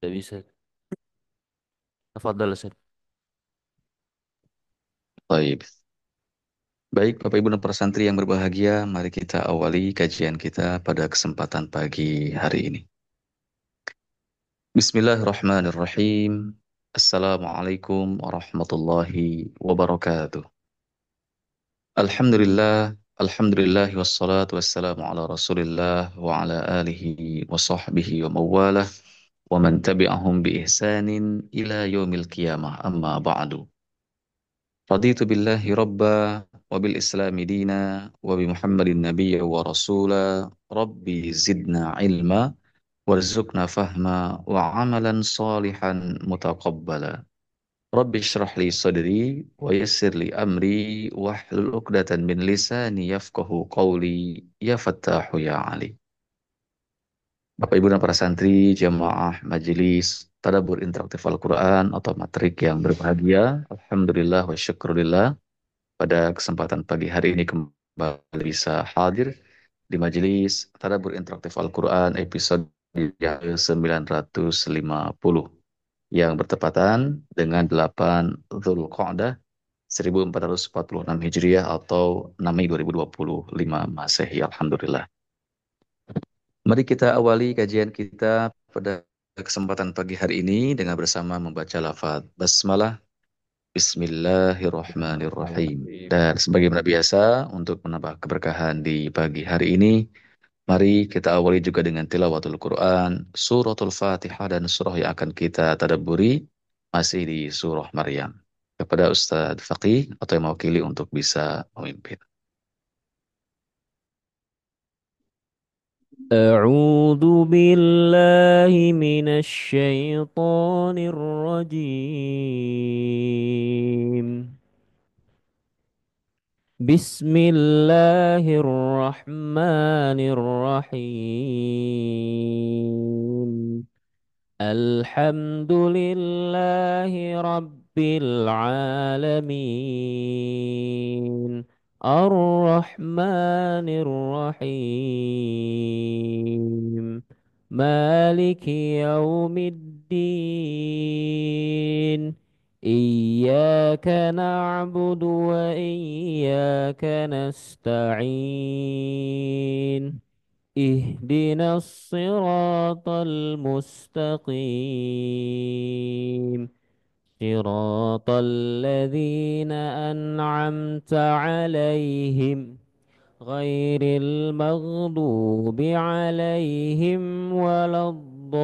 Tidak bisa. Tafadhal, Ustaz. Baik. Baik, Bapak Ibu dan para santri yang berbahagia, mari kita awali kajian kita pada kesempatan pagi hari ini. Bismillahirrahmanirrahim. Assalamualaikum warahmatullahi wabarakatuh. Alhamdulillah, wassalatu wassalamu ala Rasulillah wa ala alihi wa sahbihi wa mawalah wa man tabi'ahum bi ihsanin ila yaumil qiyamah amma ba'du. Raditu billahi rabba wa bil islami dina wa bi Muhammadin nabiyya wa rasula rabbi zidna ilma warzuqna fahma wa amalan salihan mutaqabbala. Rabbi shrah li sadri wa yassir li amri wahlul 'uqdatan min lisani yafqahu qawli ya fattahu ya ali. Bapak Ibu dan para santri, jamaah majelis tadabbur interaktif Al-Quran atau matrik yang berbahagia, alhamdulillah wa syukurillah. Pada kesempatan pagi hari ini kembali bisa hadir di majelis Tadabbur Interaktif Al-Quran episode yang ke-950 yang bertepatan dengan 8 Dzulqa'dah 1446 Hijriah atau 6 Mei 2025 Masehi. Alhamdulillah. Mari kita awali kajian kita pada kesempatan pagi hari ini dengan bersama membaca lafaz basmalah. Bismillahirrahmanirrahim. Dan sebagaimana biasa, untuk menambah keberkahan di pagi hari ini, mari kita awali juga dengan tilawatul Quran, suratul Fatihah, dan surah yang akan kita tadabburi masih di surah Maryam. Kepada Ustadz Faqih atau yang mewakili untuk bisa memimpin. أعوذ بالله من الشيطان الرجيم. بسم الله الرحمن الرحيم. الحمد لله رب العالمين. الرحمن الرحيم. مالك يوم الدين. إياك نعبد وإياك نستعين. اهدنا الصراط المستقيم. صراط الذين أنعمت عليهم غير المغضوب عليهم ولا الضالين.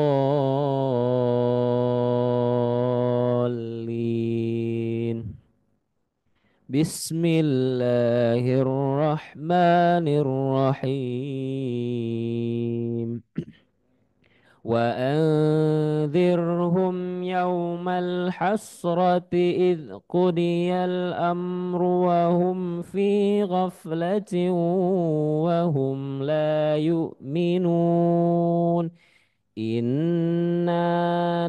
بسم الله الرحمن الرحيم. وأنذرهم يوم الحسرة إذ قضي الأمر وهم في غفلة وهم لا يؤمنون. إنا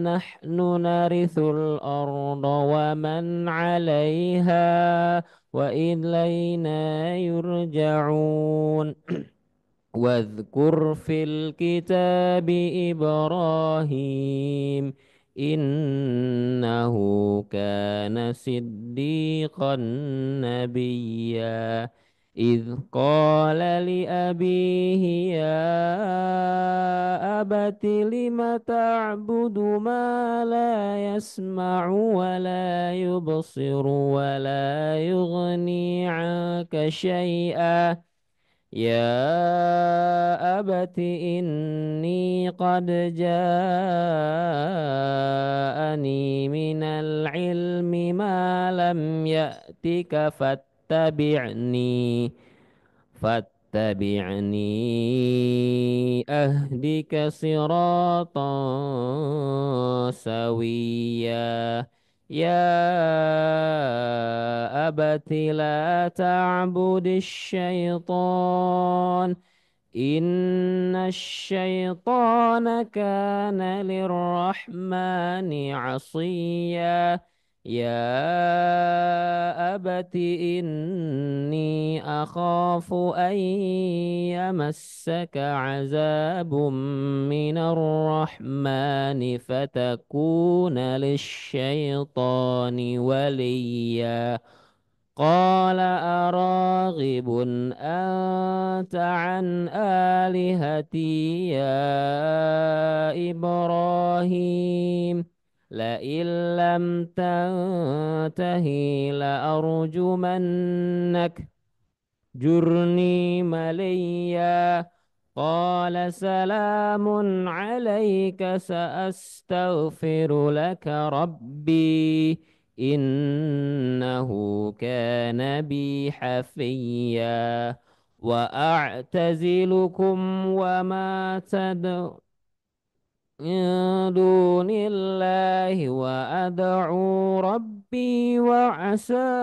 نحن نرث الأرض ومن عليها وإلينا يرجعون. واذكر في الكتاب إبراهيم إنه كان صديقا نبيا. إذ قال لأبيه يا أبت لم تعبد ما لا يسمع ولا يبصر ولا يغني عنك شيئا. يا أبت إني قد جاءني من العلم ما لم يأتك فاتبعني أهدك صراطا سويا. يا أبت لا تعبد الشيطان إن الشيطان كان للرحمن عصيا. يا أبت إني أخاف أن يمسك عذاب من الرحمن فتكون للشيطان وليا. قال أراغب أنت عن آلهتي يا إبراهيم؟ لئن لم تنته لأرجمنك. جرني مليا. قال سلام عليك سأستغفر لك ربي إنه كان بي حفيا. وأعتزلكم وما تدعون من دون الله وأدعو ربي وعسى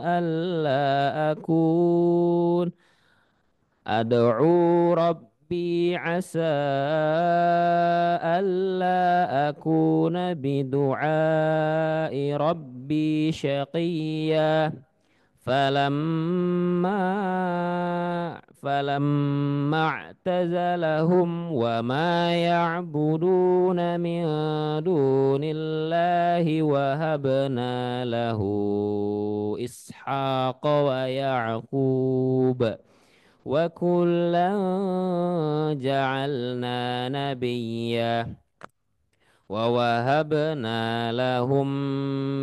ألا أكون أدعو ربي عسى ألا أكون بدعاء ربي شقيا. فلما اعتزلهم وما يعبدون من دون الله وهبنا له إسحاق ويعقوب وكلا جعلنا نبيا. ووهبنا لهم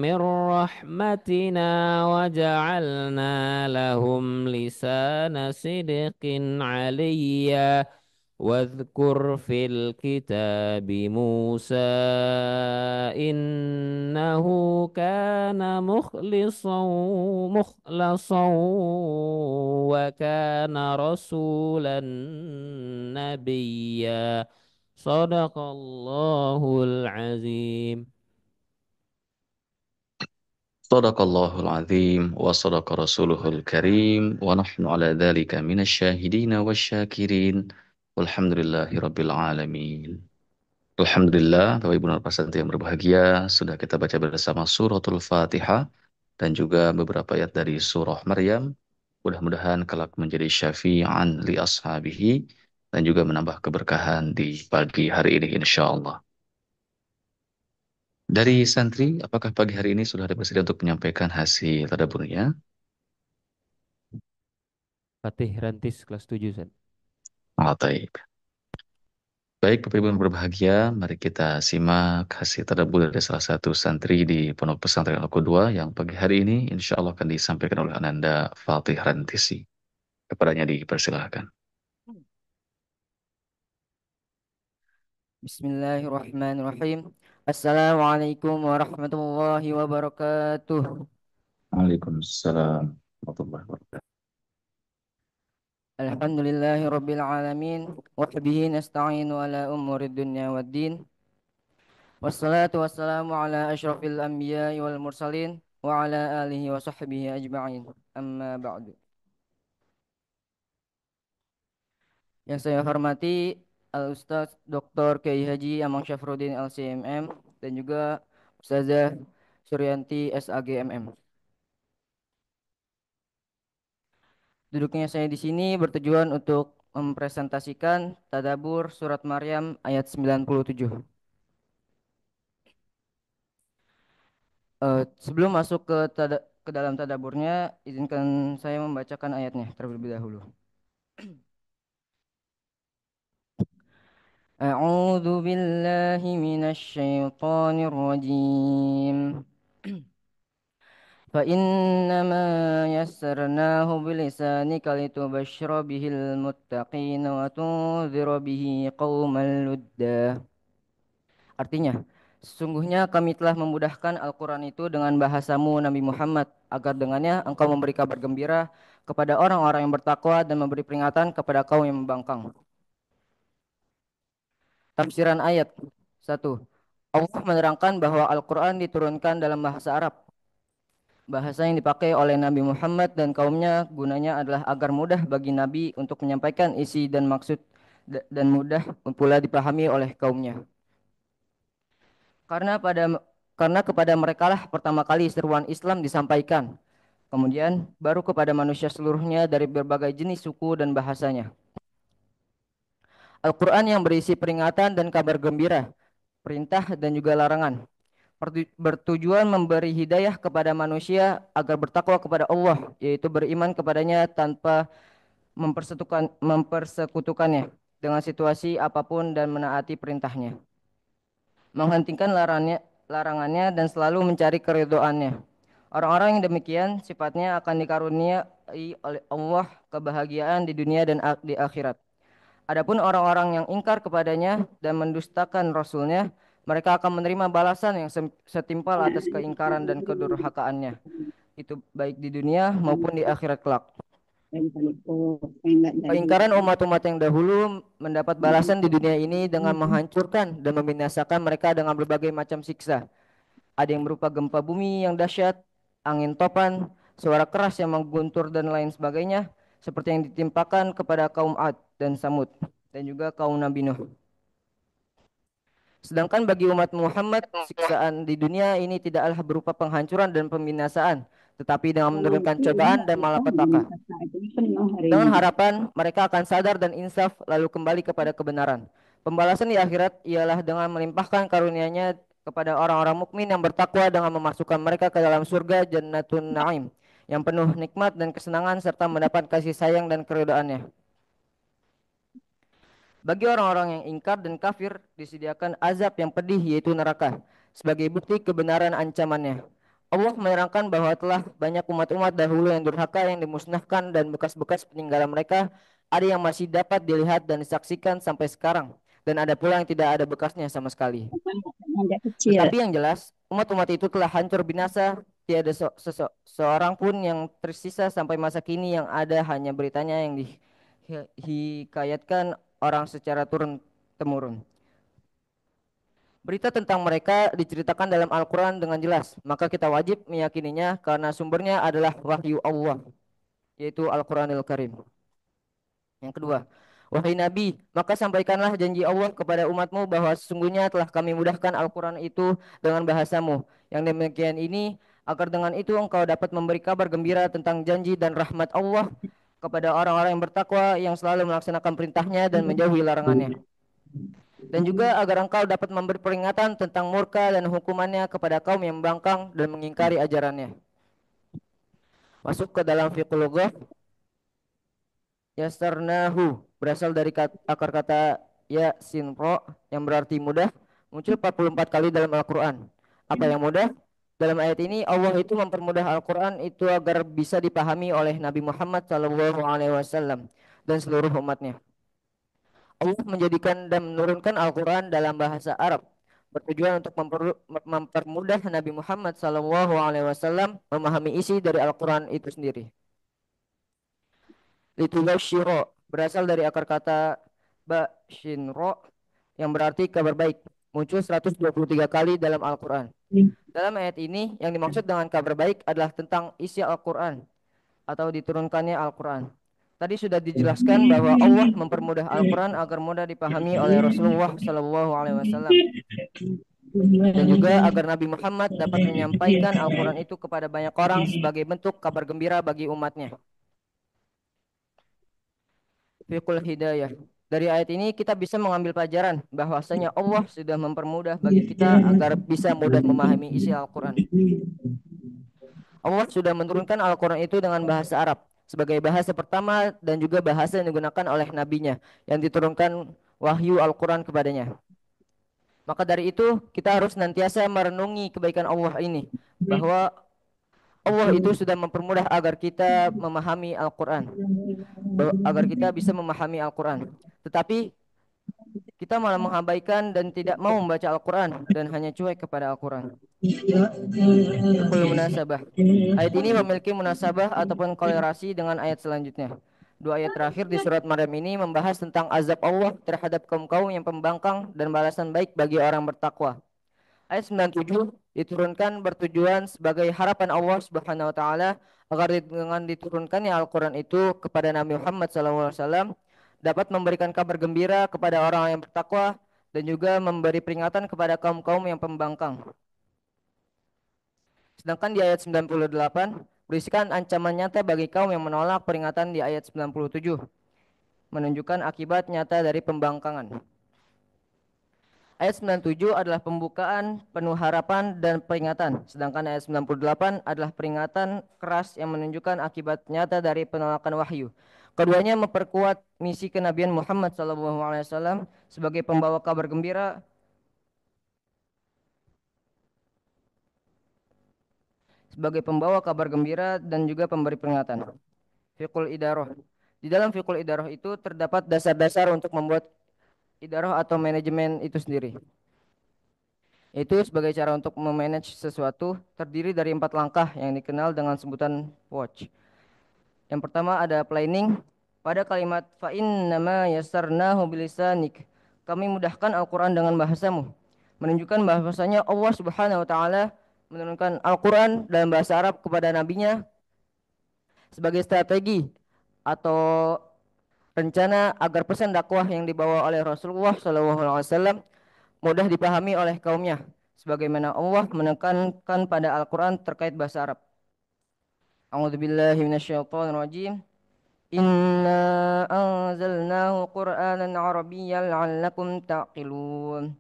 من رحمتنا وجعلنا لهم لسان صدق عليا. واذكر في الكتاب موسى إنه كان مخلصا وكان رسولا نبيا. صدق الله العظيم. صدق الله العظيم وصدق رسوله الكريم ونحن على ذلك من الشاهدين والشاكرين والحمد لله رب العالمين. Alhamdulillah, Bapak Ibu Narasanta yang berbahagia, sudah kita baca bersama suratul Fatihah dan juga beberapa ayat dari surah Maryam. Mudah-mudahan kelak menjadi syafi'an li ashabihi dan juga menambah keberkahan di pagi hari ini insya Allah. Dari santri, apakah pagi hari ini sudah ada bersedia untuk menyampaikan hasil tadaburnya? Fatih Rantis kelas 7 San. Oh, taib. Baik, Bapak Ibu yang berbahagia, mari kita simak hasil tadabbur dari salah satu santri di Pondok Pesantren Al-Qudwa yang pagi hari ini insya Allah akan disampaikan oleh Ananda Fatih Rantisi. Kepadanya dipersilahkan. Bismillahirrahmanirrahim. Assalamualaikum warahmatullahi wabarakatuh. Waalaikumsalam warahmatullahi wabarakatuh. Alhamdulillahi rabbil alamin. Wa bihi nasta'inu ala umuri dunya waddin. Wassalatu wassalamu ala asyrafil anbiya'i wal mursalin wa ala alihi wa sahbihi ajma'in. Amma ba'du. Yang saya hormati Al-Ustaz Dr. Kiai Haji Amang Syafruddin LCMM dan juga Ustazah Suryanti SAGMM. Duduknya saya di sini bertujuan untuk mempresentasikan Tadabur Surat Maryam ayat 97. Sebelum masuk ke dalam tadaburnya, izinkan saya membacakan ayatnya terlebih dahulu. A'udzu billahi minasy syaithanir rajim. فإنما يسرناه بلسانك لتبشر به المتقين وتنذر به قوما لدا. Artinya, sesungguhnya kami telah memudahkan Al-Quran itu dengan bahasamu Nabi Muhammad, agar dengannya engkau memberi kabar gembira kepada orang-orang yang bertakwa dan memberi peringatan kepada kaum yang membangkang. Tafsiran ayat 1. Allah menerangkan bahwa Al-Quran diturunkan dalam bahasa Arab. Bahasa yang dipakai oleh Nabi Muhammad dan kaumnya gunanya adalah agar mudah bagi Nabi untuk menyampaikan isi dan maksud dan mudah pula dipahami oleh kaumnya. Karena kepada merekalah pertama kali seruan Islam disampaikan. Kemudian baru kepada manusia seluruhnya dari berbagai jenis suku dan bahasanya. Al-Quran yang berisi peringatan dan kabar gembira, perintah dan juga larangan. Bertujuan memberi hidayah kepada manusia agar bertakwa kepada Allah, yaitu beriman kepadanya tanpa mempersekutukannya dengan situasi apapun dan menaati perintahnya. Menghentikan larangannya dan selalu mencari keridhoannya. Orang-orang yang demikian sifatnya akan dikaruniai oleh Allah kebahagiaan di dunia dan di akhirat. Adapun orang-orang yang ingkar kepadanya dan mendustakan Rasulnya, mereka akan menerima balasan yang setimpal atas keingkaran dan kedurhakaannya. Itu baik di dunia maupun di akhirat kelak. Keingkaran umat-umat yang dahulu mendapat balasan di dunia ini dengan menghancurkan dan membinasakan mereka dengan berbagai macam siksa. Ada yang berupa gempa bumi yang dahsyat, angin topan, suara keras yang mengguntur dan lain sebagainya, seperti yang ditimpakan kepada kaum Ad dan Samud dan juga kaum Nabi Nuh. Sedangkan bagi umat Muhammad, siksaan di dunia ini tidaklah berupa penghancuran dan pembinasaan, tetapi dengan menurunkan cobaan dan malapetaka. Dengan harapan mereka akan sadar dan insaf lalu kembali kepada kebenaran. Pembalasan di akhirat ialah dengan melimpahkan karunia-Nya kepada orang-orang mukmin yang bertakwa dengan memasukkan mereka ke dalam surga Jannatun Naim yang penuh nikmat dan kesenangan serta mendapat kasih sayang dan keridhaan-Nya. Bagi orang-orang yang ingkar dan kafir disediakan azab yang pedih yaitu neraka sebagai bukti kebenaran ancamannya. Allah menerangkan bahwa telah banyak umat-umat dahulu yang durhaka yang dimusnahkan dan bekas-bekas peninggalan mereka ada yang masih dapat dilihat dan disaksikan sampai sekarang dan ada pula yang tidak ada bekasnya sama sekali. Tetapi yang jelas umat-umat itu telah hancur binasa, tiada seorang pun yang tersisa sampai masa kini yang ada hanya beritanya yang dihikayatkan orang secara turun-temurun. Berita tentang mereka diceritakan dalam Al-Quran dengan jelas, maka kita wajib meyakininya karena sumbernya adalah wahyu Allah, yaitu Al-Quranil Karim. Yang kedua, wahai Nabi, maka sampaikanlah janji Allah kepada umatmu bahwa sesungguhnya telah kami mudahkan Al-Quran itu dengan bahasamu. Yang demikian ini, agar dengan itu engkau dapat memberi kabar gembira tentang janji dan rahmat Allah kepada orang-orang yang bertakwa yang selalu melaksanakan perintahnya dan menjauhi larangannya. Dan juga agar engkau dapat memberi peringatan tentang murka dan hukumannya kepada kaum yang membangkang dan mengingkari ajarannya. Masuk ke dalam fiqhul lughah, yasarnahu berasal dari akar kata ya sin ro yang berarti mudah, muncul 44 kali dalam Al-Quran. Apa yang mudah? Dalam ayat ini Allah itu mempermudah Al-Quran itu agar bisa dipahami oleh Nabi Muhammad SAW dan seluruh umatnya. Allah menjadikan dan menurunkan Al-Quran dalam bahasa Arab bertujuan untuk mempermudah Nabi Muhammad SAW memahami isi dari Al-Quran itu sendiri. Litubashiro berasal dari akar kata bashinro yang berarti kabar baik, muncul 123 kali dalam Al-Quran. Dalam ayat ini yang dimaksud dengan kabar baik adalah tentang isi Al-Quran atau diturunkannya Al-Quran. Tadi sudah dijelaskan bahwa Allah mempermudah Al-Quran agar mudah dipahami oleh Rasulullah SAW dan juga agar Nabi Muhammad dapat menyampaikan Al-Quran itu kepada banyak orang sebagai bentuk kabar gembira bagi umatnya. Fiqhul Hidayah. Dari ayat ini kita bisa mengambil pelajaran bahwasanya Allah sudah mempermudah bagi kita agar bisa mudah memahami isi Al-Quran. Allah sudah menurunkan Al-Quran itu dengan bahasa Arab sebagai bahasa pertama dan juga bahasa yang digunakan oleh nabinya yang diturunkan wahyu Al-Quran kepadanya. Maka dari itu kita harus nantiasa merenungi kebaikan Allah ini, bahwa Allah itu sudah mempermudah agar kita memahami Al-Quran, agar kita bisa memahami Al-Quran. Tetapi kita malah mengabaikan dan tidak mau membaca Al-Quran dan hanya cuek kepada Al-Quran. Munasabah. Ayat ini memiliki munasabah ataupun kolerasi dengan ayat selanjutnya. Dua ayat terakhir di surat Maryam ini membahas tentang azab Allah terhadap kaum-kaum yang pembangkang dan balasan baik bagi orang bertakwa. Ayat 97 diturunkan bertujuan sebagai harapan Allah Subhanahu wa taala agar dengan diturunkannya Al-Qur'an itu kepada Nabi Muhammad SAW dapat memberikan kabar gembira kepada orang yang bertakwa dan juga memberi peringatan kepada kaum-kaum yang pembangkang. Sedangkan di ayat 98 berisikan ancaman nyata bagi kaum yang menolak peringatan di ayat 97, menunjukkan akibat nyata dari pembangkangan. Ayat 97 adalah pembukaan, penuh harapan, dan peringatan. Sedangkan ayat 98 adalah peringatan keras yang menunjukkan akibat nyata dari penolakan wahyu. Keduanya memperkuat misi kenabian Muhammad SAW sebagai pembawa kabar gembira dan juga pemberi peringatan. Fiqhul Idaroh. Di dalam Fiqhul Idaroh itu terdapat dasar-dasar untuk membuat idaroh atau manajemen itu sendiri. Itu sebagai cara untuk memanage sesuatu terdiri dari 4 langkah yang dikenal dengan sebutan watch. Yang pertama ada planning. Pada kalimat fa innama yassarnahu bilisanik, kami mudahkan Al-Quran dengan bahasamu, menunjukkan bahwasanya Allah Subhanahu wa taala menurunkan Al-Quran dalam bahasa Arab kepada nabinya sebagai strategi atau rencana agar pesan dakwah yang dibawa oleh Rasulullah SAW mudah dipahami oleh kaumnya, sebagaimana Allah menekankan pada Al-Quran terkait bahasa Arab. A'udzubillahi minasyaitonirrajim. Inna anzalnahu Qur'anan Arabiyyan la'allakum ta'qilun.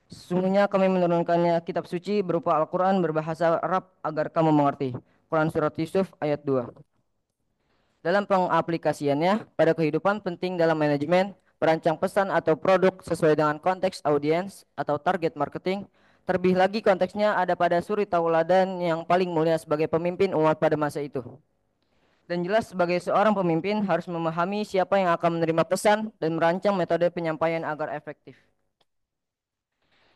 Sesungguhnya kami menurunkannya kitab suci berupa Al-Quran berbahasa Arab agar kamu mengerti. Quran Surat Yusuf ayat 2. Dalam pengaplikasiannya pada kehidupan penting dalam manajemen, merancang pesan atau produk sesuai dengan konteks audiens atau target marketing. Terlebih lagi konteksnya ada pada suri tauladan yang paling mulia sebagai pemimpin umat pada masa itu. Dan jelas sebagai seorang pemimpin harus memahami siapa yang akan menerima pesan dan merancang metode penyampaian agar efektif.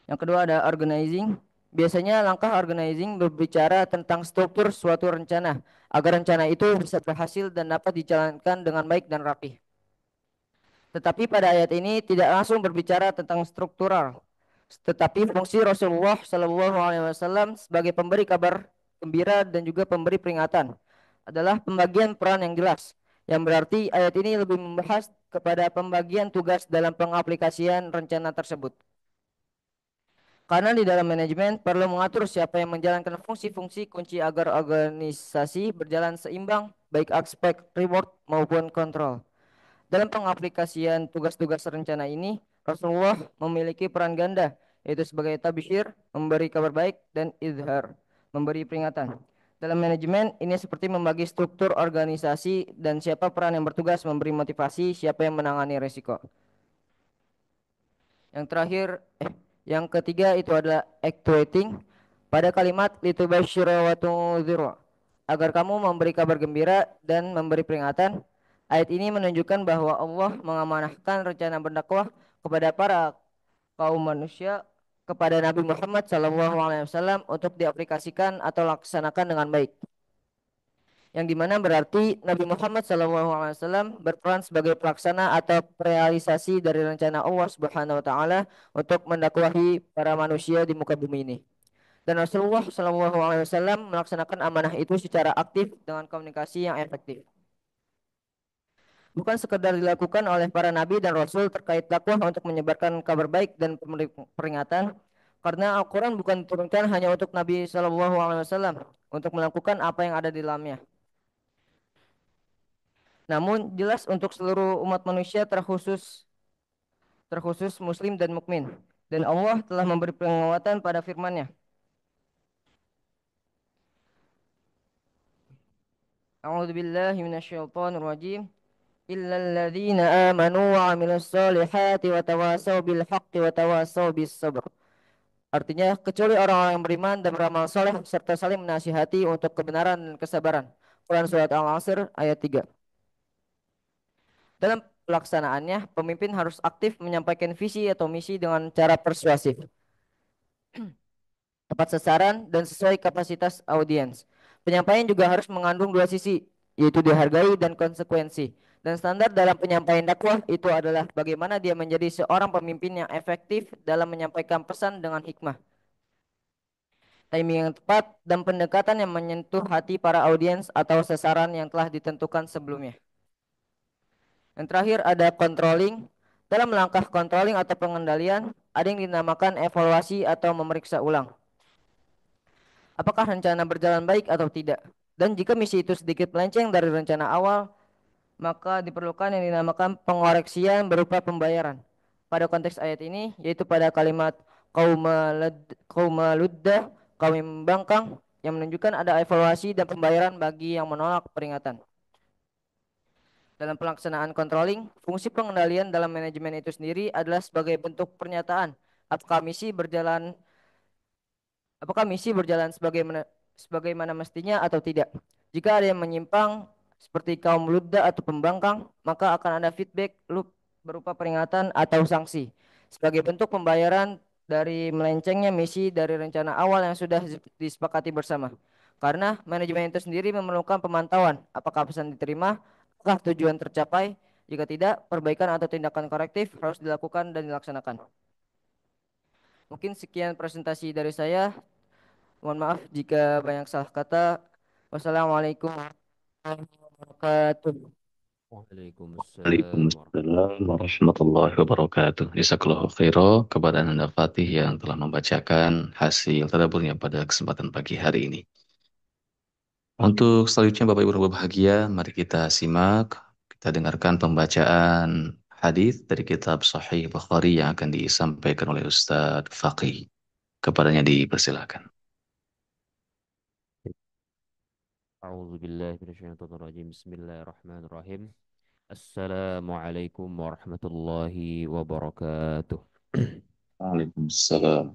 Yang kedua ada organizing. Biasanya langkah organizing berbicara tentang struktur suatu rencana agar rencana itu bisa berhasil dan dapat dijalankan dengan baik dan rapi. Tetapi pada ayat ini tidak langsung berbicara tentang struktural, tetapi fungsi Rasulullah SAW sebagai pemberi kabar gembira dan juga pemberi peringatan adalah pembagian peran yang jelas, yang berarti ayat ini lebih membahas kepada pembagian tugas dalam pengaplikasian rencana tersebut. Karena di dalam manajemen perlu mengatur siapa yang menjalankan fungsi-fungsi kunci agar organisasi berjalan seimbang, baik aspek reward maupun kontrol. Dalam pengaplikasian tugas-tugas rencana ini, Rasulullah memiliki peran ganda, yaitu sebagai tabisyir, memberi kabar baik, dan izhar, memberi peringatan. Dalam manajemen, ini seperti membagi struktur organisasi dan siapa peran yang bertugas memberi motivasi, siapa yang menangani risiko. Yang terakhir, yang ketiga itu adalah actuating. Pada kalimat litubashshira wa tunzira, agar kamu memberi kabar gembira dan memberi peringatan. Ayat ini menunjukkan bahwa Allah mengamanahkan rencana berdakwah kepada para kaum manusia kepada Nabi Muhammad SAW untuk diaplikasikan atau laksanakan dengan baik. Yang dimana berarti Nabi Muhammad SAW berperan sebagai pelaksana atau realisasi dari rencana Allah Subhanahu Wa Taala untuk mendakwahi para manusia di muka bumi ini. Dan Rasulullah SAW melaksanakan amanah itu secara aktif dengan komunikasi yang efektif. Bukan sekedar dilakukan oleh para nabi dan rasul terkait dakwah untuk menyebarkan kabar baik dan peringatan, karena Al-Quran bukan diturunkan hanya untuk Nabi SAW untuk melakukan apa yang ada di dalamnya. Namun jelas untuk seluruh umat manusia terkhusus muslim dan mukmin. Dan Allah telah memberi penguatan pada firman-Nya. A'udzu billahi minasyaitonir rajim. Illal ladzina amanu wa 'amilus solihati wa tawasaw bil haqqi wa tawasaw bis sabr. Artinya kecuali orang-orang yang beriman dan beramal soleh serta saling menasihati untuk kebenaran dan kesabaran. Quran surat Al-Asr ayat 3. Dalam pelaksanaannya, pemimpin harus aktif menyampaikan visi atau misi dengan cara persuasif, tepat sasaran, dan sesuai kapasitas audiens. Penyampaian juga harus mengandung dua sisi, yaitu dihargai dan konsekuensi. Dan standar dalam penyampaian dakwah itu adalah bagaimana dia menjadi seorang pemimpin yang efektif dalam menyampaikan pesan dengan hikmah, timing yang tepat, dan pendekatan yang menyentuh hati para audiens atau sasaran yang telah ditentukan sebelumnya. Yang terakhir ada controlling. Dalam langkah controlling atau pengendalian, ada yang dinamakan evaluasi atau memeriksa ulang. Apakah rencana berjalan baik atau tidak? Dan jika misi itu sedikit melenceng dari rencana awal, maka diperlukan yang dinamakan pengoreksian berupa pembayaran. Pada konteks ayat ini, yaitu pada kalimat kaumaludda, kaum yang membangkang, yang menunjukkan ada evaluasi dan pembayaran bagi yang menolak peringatan. Dalam pelaksanaan controlling, fungsi pengendalian dalam manajemen itu sendiri adalah sebagai bentuk pernyataan apakah misi berjalan apakah misi berjalan sebagaimana mestinya atau tidak. Jika ada yang menyimpang seperti kaum ludda atau pembangkang, maka akan ada feedback loop berupa peringatan atau sanksi sebagai bentuk pembayaran dari melencengnya misi dari rencana awal yang sudah disepakati bersama. Karena manajemen itu sendiri memerlukan pemantauan apakah pesan diterima, apakah tujuan tercapai, jika tidak, perbaikan atau tindakan korektif harus dilakukan dan dilaksanakan. Mungkin sekian presentasi dari saya. Mohon maaf jika banyak salah kata. Wassalamualaikum warahmatullahi wabarakatuh. Waalaikumsalam Waalaikumsalam warahmatullahi warahmatullahi wabarakatuh. Jazakallahu khairan kepada Anda Fatih yang telah membacakan hasil tadabburnya pada kesempatan pagi hari ini. Untuk selanjutnya Bapak Ibu yang berbahagia, mari kita simak, kita dengarkan pembacaan hadis dari kitab Sahih Bukhari yang akan disampaikan oleh Ustadz Faqih. Kepadanya dipersilakan. A'udzu billahi minasyaitonir rajim. Bismillahirrahmanirrahim. Assalamualaikum warahmatullahi wabarakatuh. Waalaikumsalam.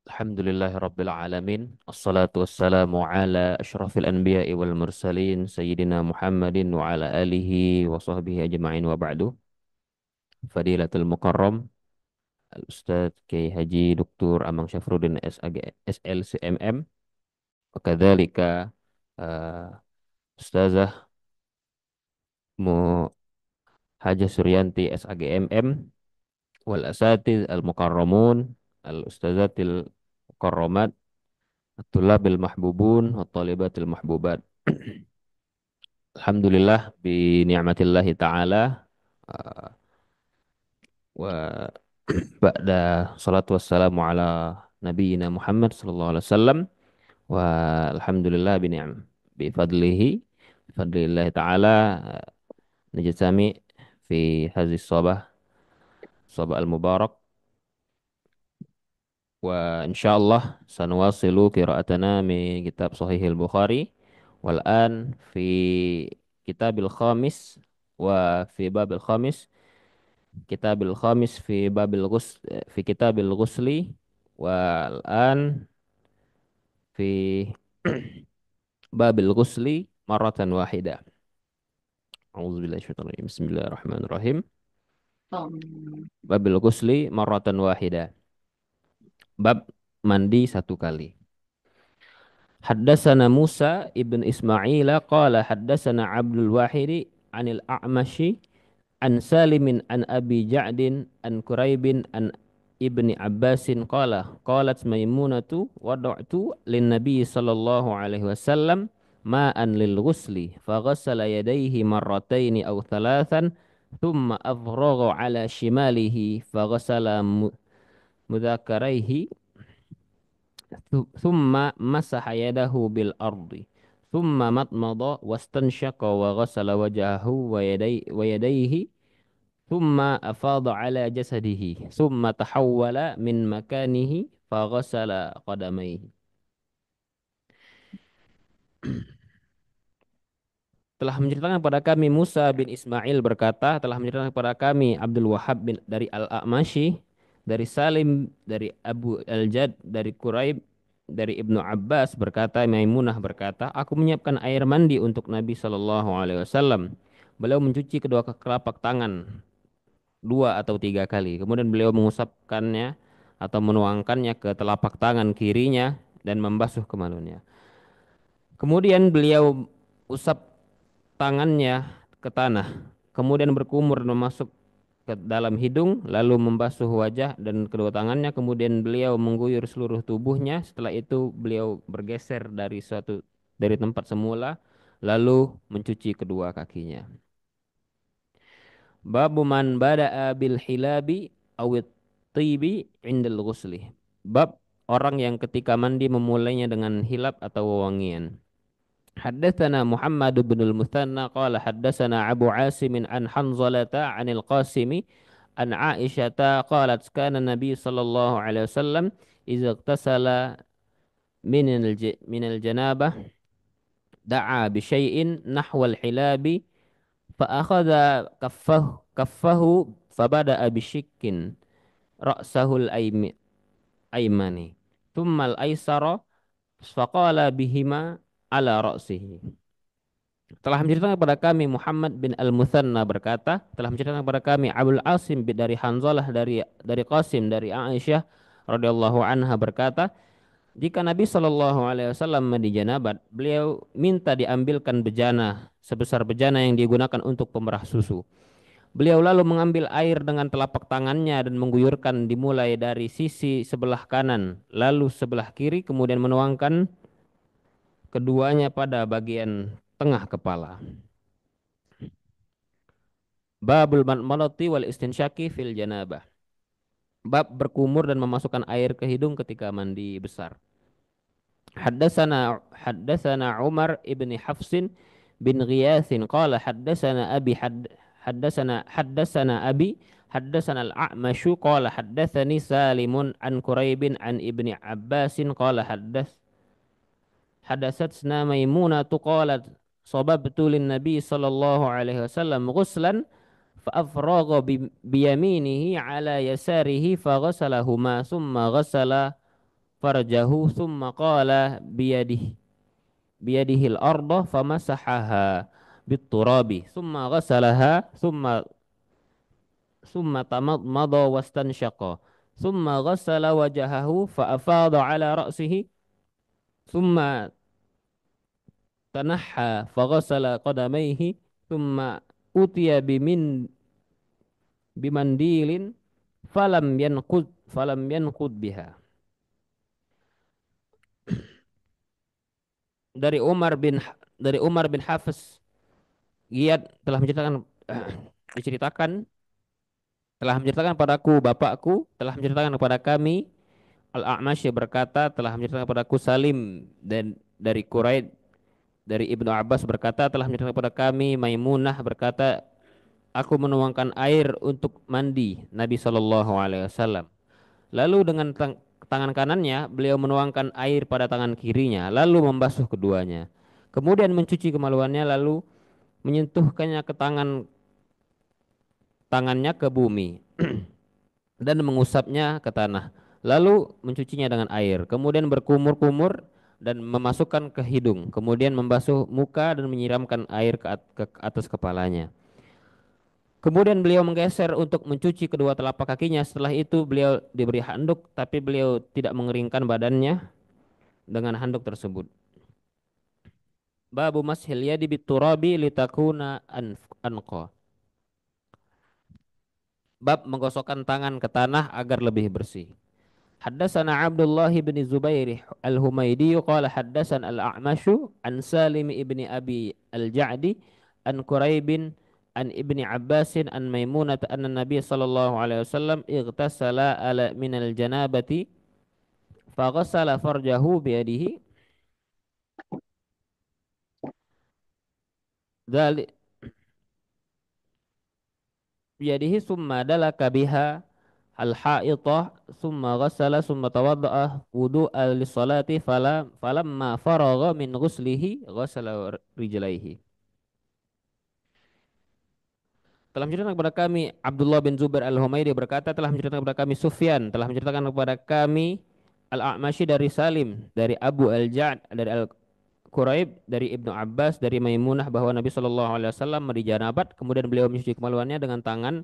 Alhamdulillahirabbil alamin. Assalatu wassalamu ala asyrafil anbiya'i wal mursalin sayyidina Muhammadin wa ala alihi wa sahbihi ajma'in wa ba'du. Fadilatul Mukarram Al Ustaz Kiai Haji Dr. Amang Syafruddin SAG SLCMM wa kadzalika Ustazah Mu Haja Suryanti SAGMM wal asatidz al mukarramun al ustazatil mukarramat at-tullabil mahbubun wa talibatil mahbubat. Alhamdulillah bi ni'matillahi taala uh, wa ba'da salatu wassalamu ala nabiyyina Muhammad sallallahu alaihi wasallam wa alhamdulillah bi fadlihi bi fadlillahi taala najsami fi hadhihi sabah al-mubarak. وإن شاء الله سنواصل قراءتنا من كتاب صحيح البخاري والآن في كتاب الخامس وفي باب الخامس كتاب الخامس في باب الغسل في كتاب الغسل والآن في باب الغسل مرة واحدة. أعوذ بالله من الشيطان الرجيم بسم الله الرحمن الرحيم. باب الغسل مرة واحدة. Bab mandi satu kali. Haddatsana Musa ibn Ismail qala haddatsana Abdul Wahid anil A'mashi an Salimin an Abi Ja'din an Quraibin an Ibni Abbasin qala qalat Maimunatu wada'tu lin Nabi sallallahu alaihi wasallam ma'an lil ghusli faghassala yadayhi marrataini aw thalathan thumma afragha ala shimalihi faghassala mudzakaraihi thumma masaha yadahu bil ardi thumma matmada wastanshaqa wa ghasala wajahahu wa yadayhi thumma afada ala jasadihi thumma tahawwala min makanihi fa ghasala qadamaihi. Telah menceritakan kepada kami Musa bin Ismail berkata, telah menceritakan kepada kami Abdul Wahab bin dari Al-A'mashi, dari Salim, dari Abu Al-Jad, dari Quraib, dari Ibnu Abbas berkata, Maimunah berkata, aku menyiapkan air mandi untuk Nabi Shallallahu Alaihi Wasallam. Beliau mencuci kedua telapak tangan dua atau tiga kali. Kemudian beliau mengusapkannya atau menuangkannya ke telapak tangan kirinya dan membasuh kemaluannya. Kemudian beliau usap tangannya ke tanah, kemudian berkumur dan masuk ke dalam hidung, lalu membasuh wajah dan kedua tangannya, kemudian beliau mengguyur seluruh tubuhnya. Setelah itu beliau bergeser dari tempat semula, lalu mencuci kedua kakinya. Babu man bada'a bil hilabi awit tibi indal ghusli. Bab orang yang ketika mandi memulainya dengan hilap atau wewangian. Haddatsana Muhammad bin al-Muthanna qala haddatsana Abu Asim an Hanzalata anil Qasimi an Aisyata qalat kana Nabi sallallahu alaihi wasallam idza ightasala min al-janabah da'a bi syai'in nahwal hilabi fa akhadha kaffahu fabada'a bi shikkin ra'sahul aymani thumma al-aysara faqala bihima ala ra'sihi. Telah menceritakan kepada kami Muhammad bin Al-Muthanna berkata, telah menceritakan kepada kami Abdul Asim bin dari Hanzalah dari Qasim dari Aisyah radhiyallahu anha berkata, jika Nabi Shallallahu alaihi wasallam mandi janabat, beliau minta diambilkan bejana sebesar bejana yang digunakan untuk pemerah susu. Beliau lalu mengambil air dengan telapak tangannya dan mengguyurkan dimulai dari sisi sebelah kanan, lalu sebelah kiri, kemudian menuangkan keduanya pada bagian tengah kepala. Babul madmadati wal istinsyaki fil janabah. Bab berkumur dan memasukkan air ke hidung ketika mandi besar. Haddatsana Umar ibni Hafsin bin Ghiyasin qala haddatsana abi haddatsana al-A'masyu qala haddatsani Salimun an Quraibin an Ibni Abbasin qala hadatsatna Maimunatu qalat sababtu lin Nabi sallallahu alaihi wasallam ghuslan فأفرغ بيمينه على يساره فغسلهما ثم غسل فرجه ثم قال بيده الأرض فمسحها بالتراب ثم غسلها ثم تمضمض واستنشق ثم غسل وجهه فأفاض على رأسه ثم تنحى فغسل قدميه ثم أتي bimandilin falam yanqud biha. Dari Umar bin Hafiz Giyad telah diceritakan telah menceritakan padaku bapakku telah menceritakan kepada kami Al-A'mash berkata telah menceritakan kepadaku Salim dan dari Quraid dari Ibnu Abbas berkata telah menceritakan kepada kami Maimunah berkata aku menuangkan air untuk mandi Nabi Shallallahu alaihi wasallam. Lalu dengan tangan kanannya beliau menuangkan air pada tangan kirinya, lalu membasuh keduanya. Kemudian mencuci kemaluannya, lalu menyentuhkannya ke tangannya ke bumi dan mengusapnya ke tanah. Lalu mencucinya dengan air, kemudian berkumur-kumur dan memasukkan ke hidung, kemudian membasuh muka dan menyiramkan air ke atas kepalanya. Kemudian beliau menggeser untuk mencuci kedua telapak kakinya. Setelah itu beliau diberi handuk, tapi beliau tidak mengeringkan badannya dengan handuk tersebut. Babu mashil yadi biturabi litakuna anqa. Bab menggosokkan tangan ke tanah agar lebih bersih. Haddatsana Abdullah bin Zubair al-Humaidi qala haddatsana al-A'masyu an Salim ibni Abi al-Ja'di an Quraibin an Ibni Abbasin an Maimunah anna Nabi sallallahu alaihi wasallam ightasala ala min al-janabati faghassala farjahu bi yadihi dzalik bi yadihi summa dalaka biha al-ha'itah summa ghassala summa tawadda'a wudu'a lis-salati falamma faragha min ghuslihi ghassala rijlaihi. Telah menceritakan kepada kami Abdullah bin Zubair al-Humaidi berkata telah menceritakan kepada kami Sufyan telah menceritakan kepada kami Al-A'mashi dari Salim dari Abu Al-Ja'd dari Al-Quraib dari Ibnu Abbas dari Maimunah bahwa Nabi Shallallahu alaihi wasallam mandi janabat kemudian beliau mencuci kemaluannya dengan tangan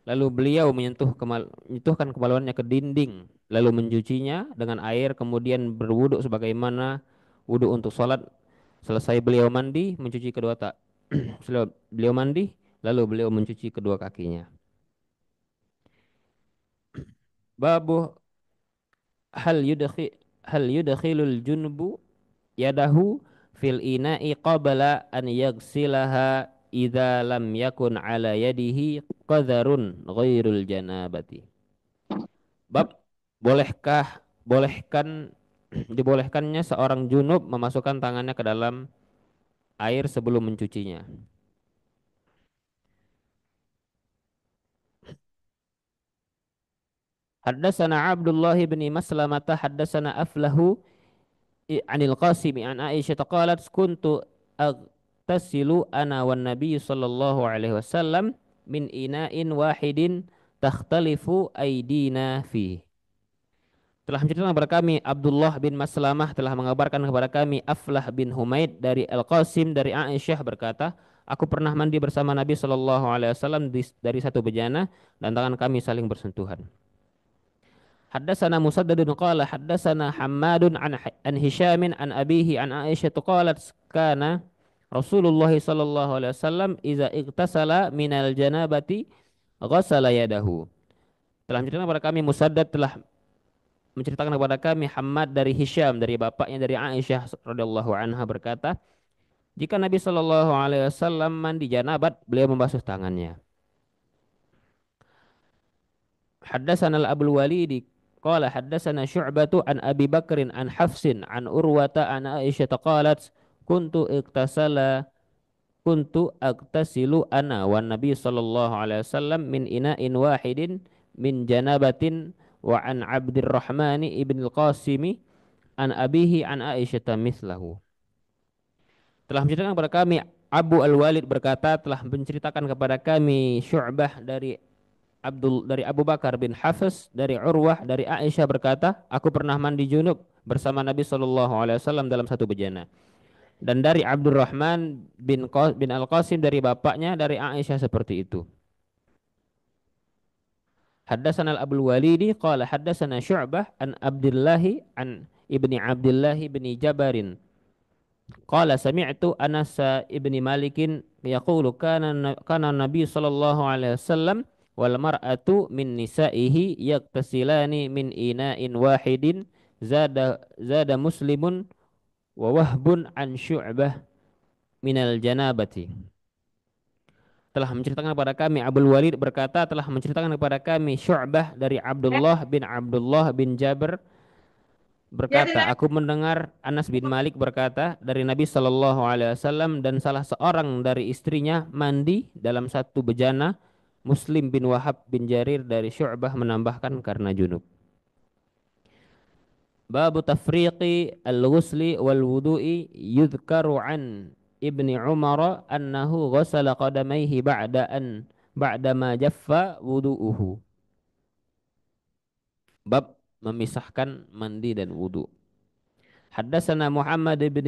lalu beliau menyentuhkan kemaluannya ke dinding lalu mencucinya dengan air kemudian berwudu sebagaimana wudu untuk salat. Selesai beliau mandi mencuci kedua setelah beliau mandi lalu beliau mencuci kedua kakinya. Babu hal yudkhi hal yudkhilul junbu yadahu fil ina'i qabla an yaghsilaha idza lam yakun ala yadihi qadharun ghairul janabati. Bab bolehkan dibolehkannya seorang junub memasukkan tangannya ke dalam air sebelum mencucinya. Haddatsana Abdullah bin Maslamah haddatsana Aflahu anil Qasim an Aisyah qalat kuntu aghtasilu ana wan nabiy sallallahu alaihi wasallam min ina'in wahidin takhtalifu aydina fi. Telah menceritakan kepada kami Abdullah bin Maslamah telah mengabarkan kepada kami Aflah bin Humaid dari Al-Qasim dari Aisyah berkata, aku pernah mandi bersama Nabi sallallahu alaihi wasallam dari satu bejana dan tangan kami saling bersentuhan. Haddatsana Musaddadun qala haddatsana Hammadun an Hisyamin an abihi an Aisyah qalat kana Rasulullah sallallahu alaihi wasallam iza igtasala minal janabati ghassala yadahu. Telah menceritakan kepada kami Musaddad telah menceritakan kepada kami Hammad dari Hisyam dari bapaknya dari Aisyah radhiyallahu anha berkata, jika Nabi sallallahu alaihi wasallam mandi janabat, beliau membasuh tangannya. Haddatsana al-Abul Walidi qala haddatsana Syu'batu an Abi Bakrin an Hafsin an Urwata an Aisyah qalat kuntu iktasala kuntu aktasilu ana wan Nabi sallallahu alaihi wasallam min ina'in wahidin min janabatin wa an Abdurrahman ibn al-Qasimi an abihi an Aisyah mislahu. Telah menceritakan kepada kami Abu Al-Walid berkata telah menceritakan kepada kami Syu'bah dari Abu Bakar bin Hafiz dari Urwah dari Aisyah berkata, aku pernah mandi junub bersama Nabi sallallahu alaihi wasallam dalam satu bejana. Dan dari Abdurrahman bin Al-Qasim dari bapaknya dari Aisyah seperti itu. Haddatsana Al-Abul Walidi qala haddatsana Syu'bah an Abdullah an ibni Abdullah bin Jabarin qala sami'tu Anas ibni Malikin yaqulu kana Nabi sallallahu alaihi wasallam wal mar'atu min nisa'ihi yaktasilani min ina'in wahidin zada muslimun wa wahbun an Syu'bah minal janabati. Telah menceritakan kepada kami Abdul Walid berkata telah menceritakan kepada kami Syu'bah dari Abdullah bin Jabir berkata, aku mendengar Anas bin Malik berkata dari Nabi Shallallahu Alaihi Wasallam dan salah seorang dari istrinya mandi dalam satu bejana. Muslim bin Wahab bin Jarir dari Syu'bah menambahkan karena junub. Babu tafriqi al-ghusli wal wudu'i yudhkaru an Ibni Umar annahu ghasala qadamaihi ba'da ma jaffa wudu'uhu. Bab memisahkan mandi dan wudu. Haddatsana Muhammad bin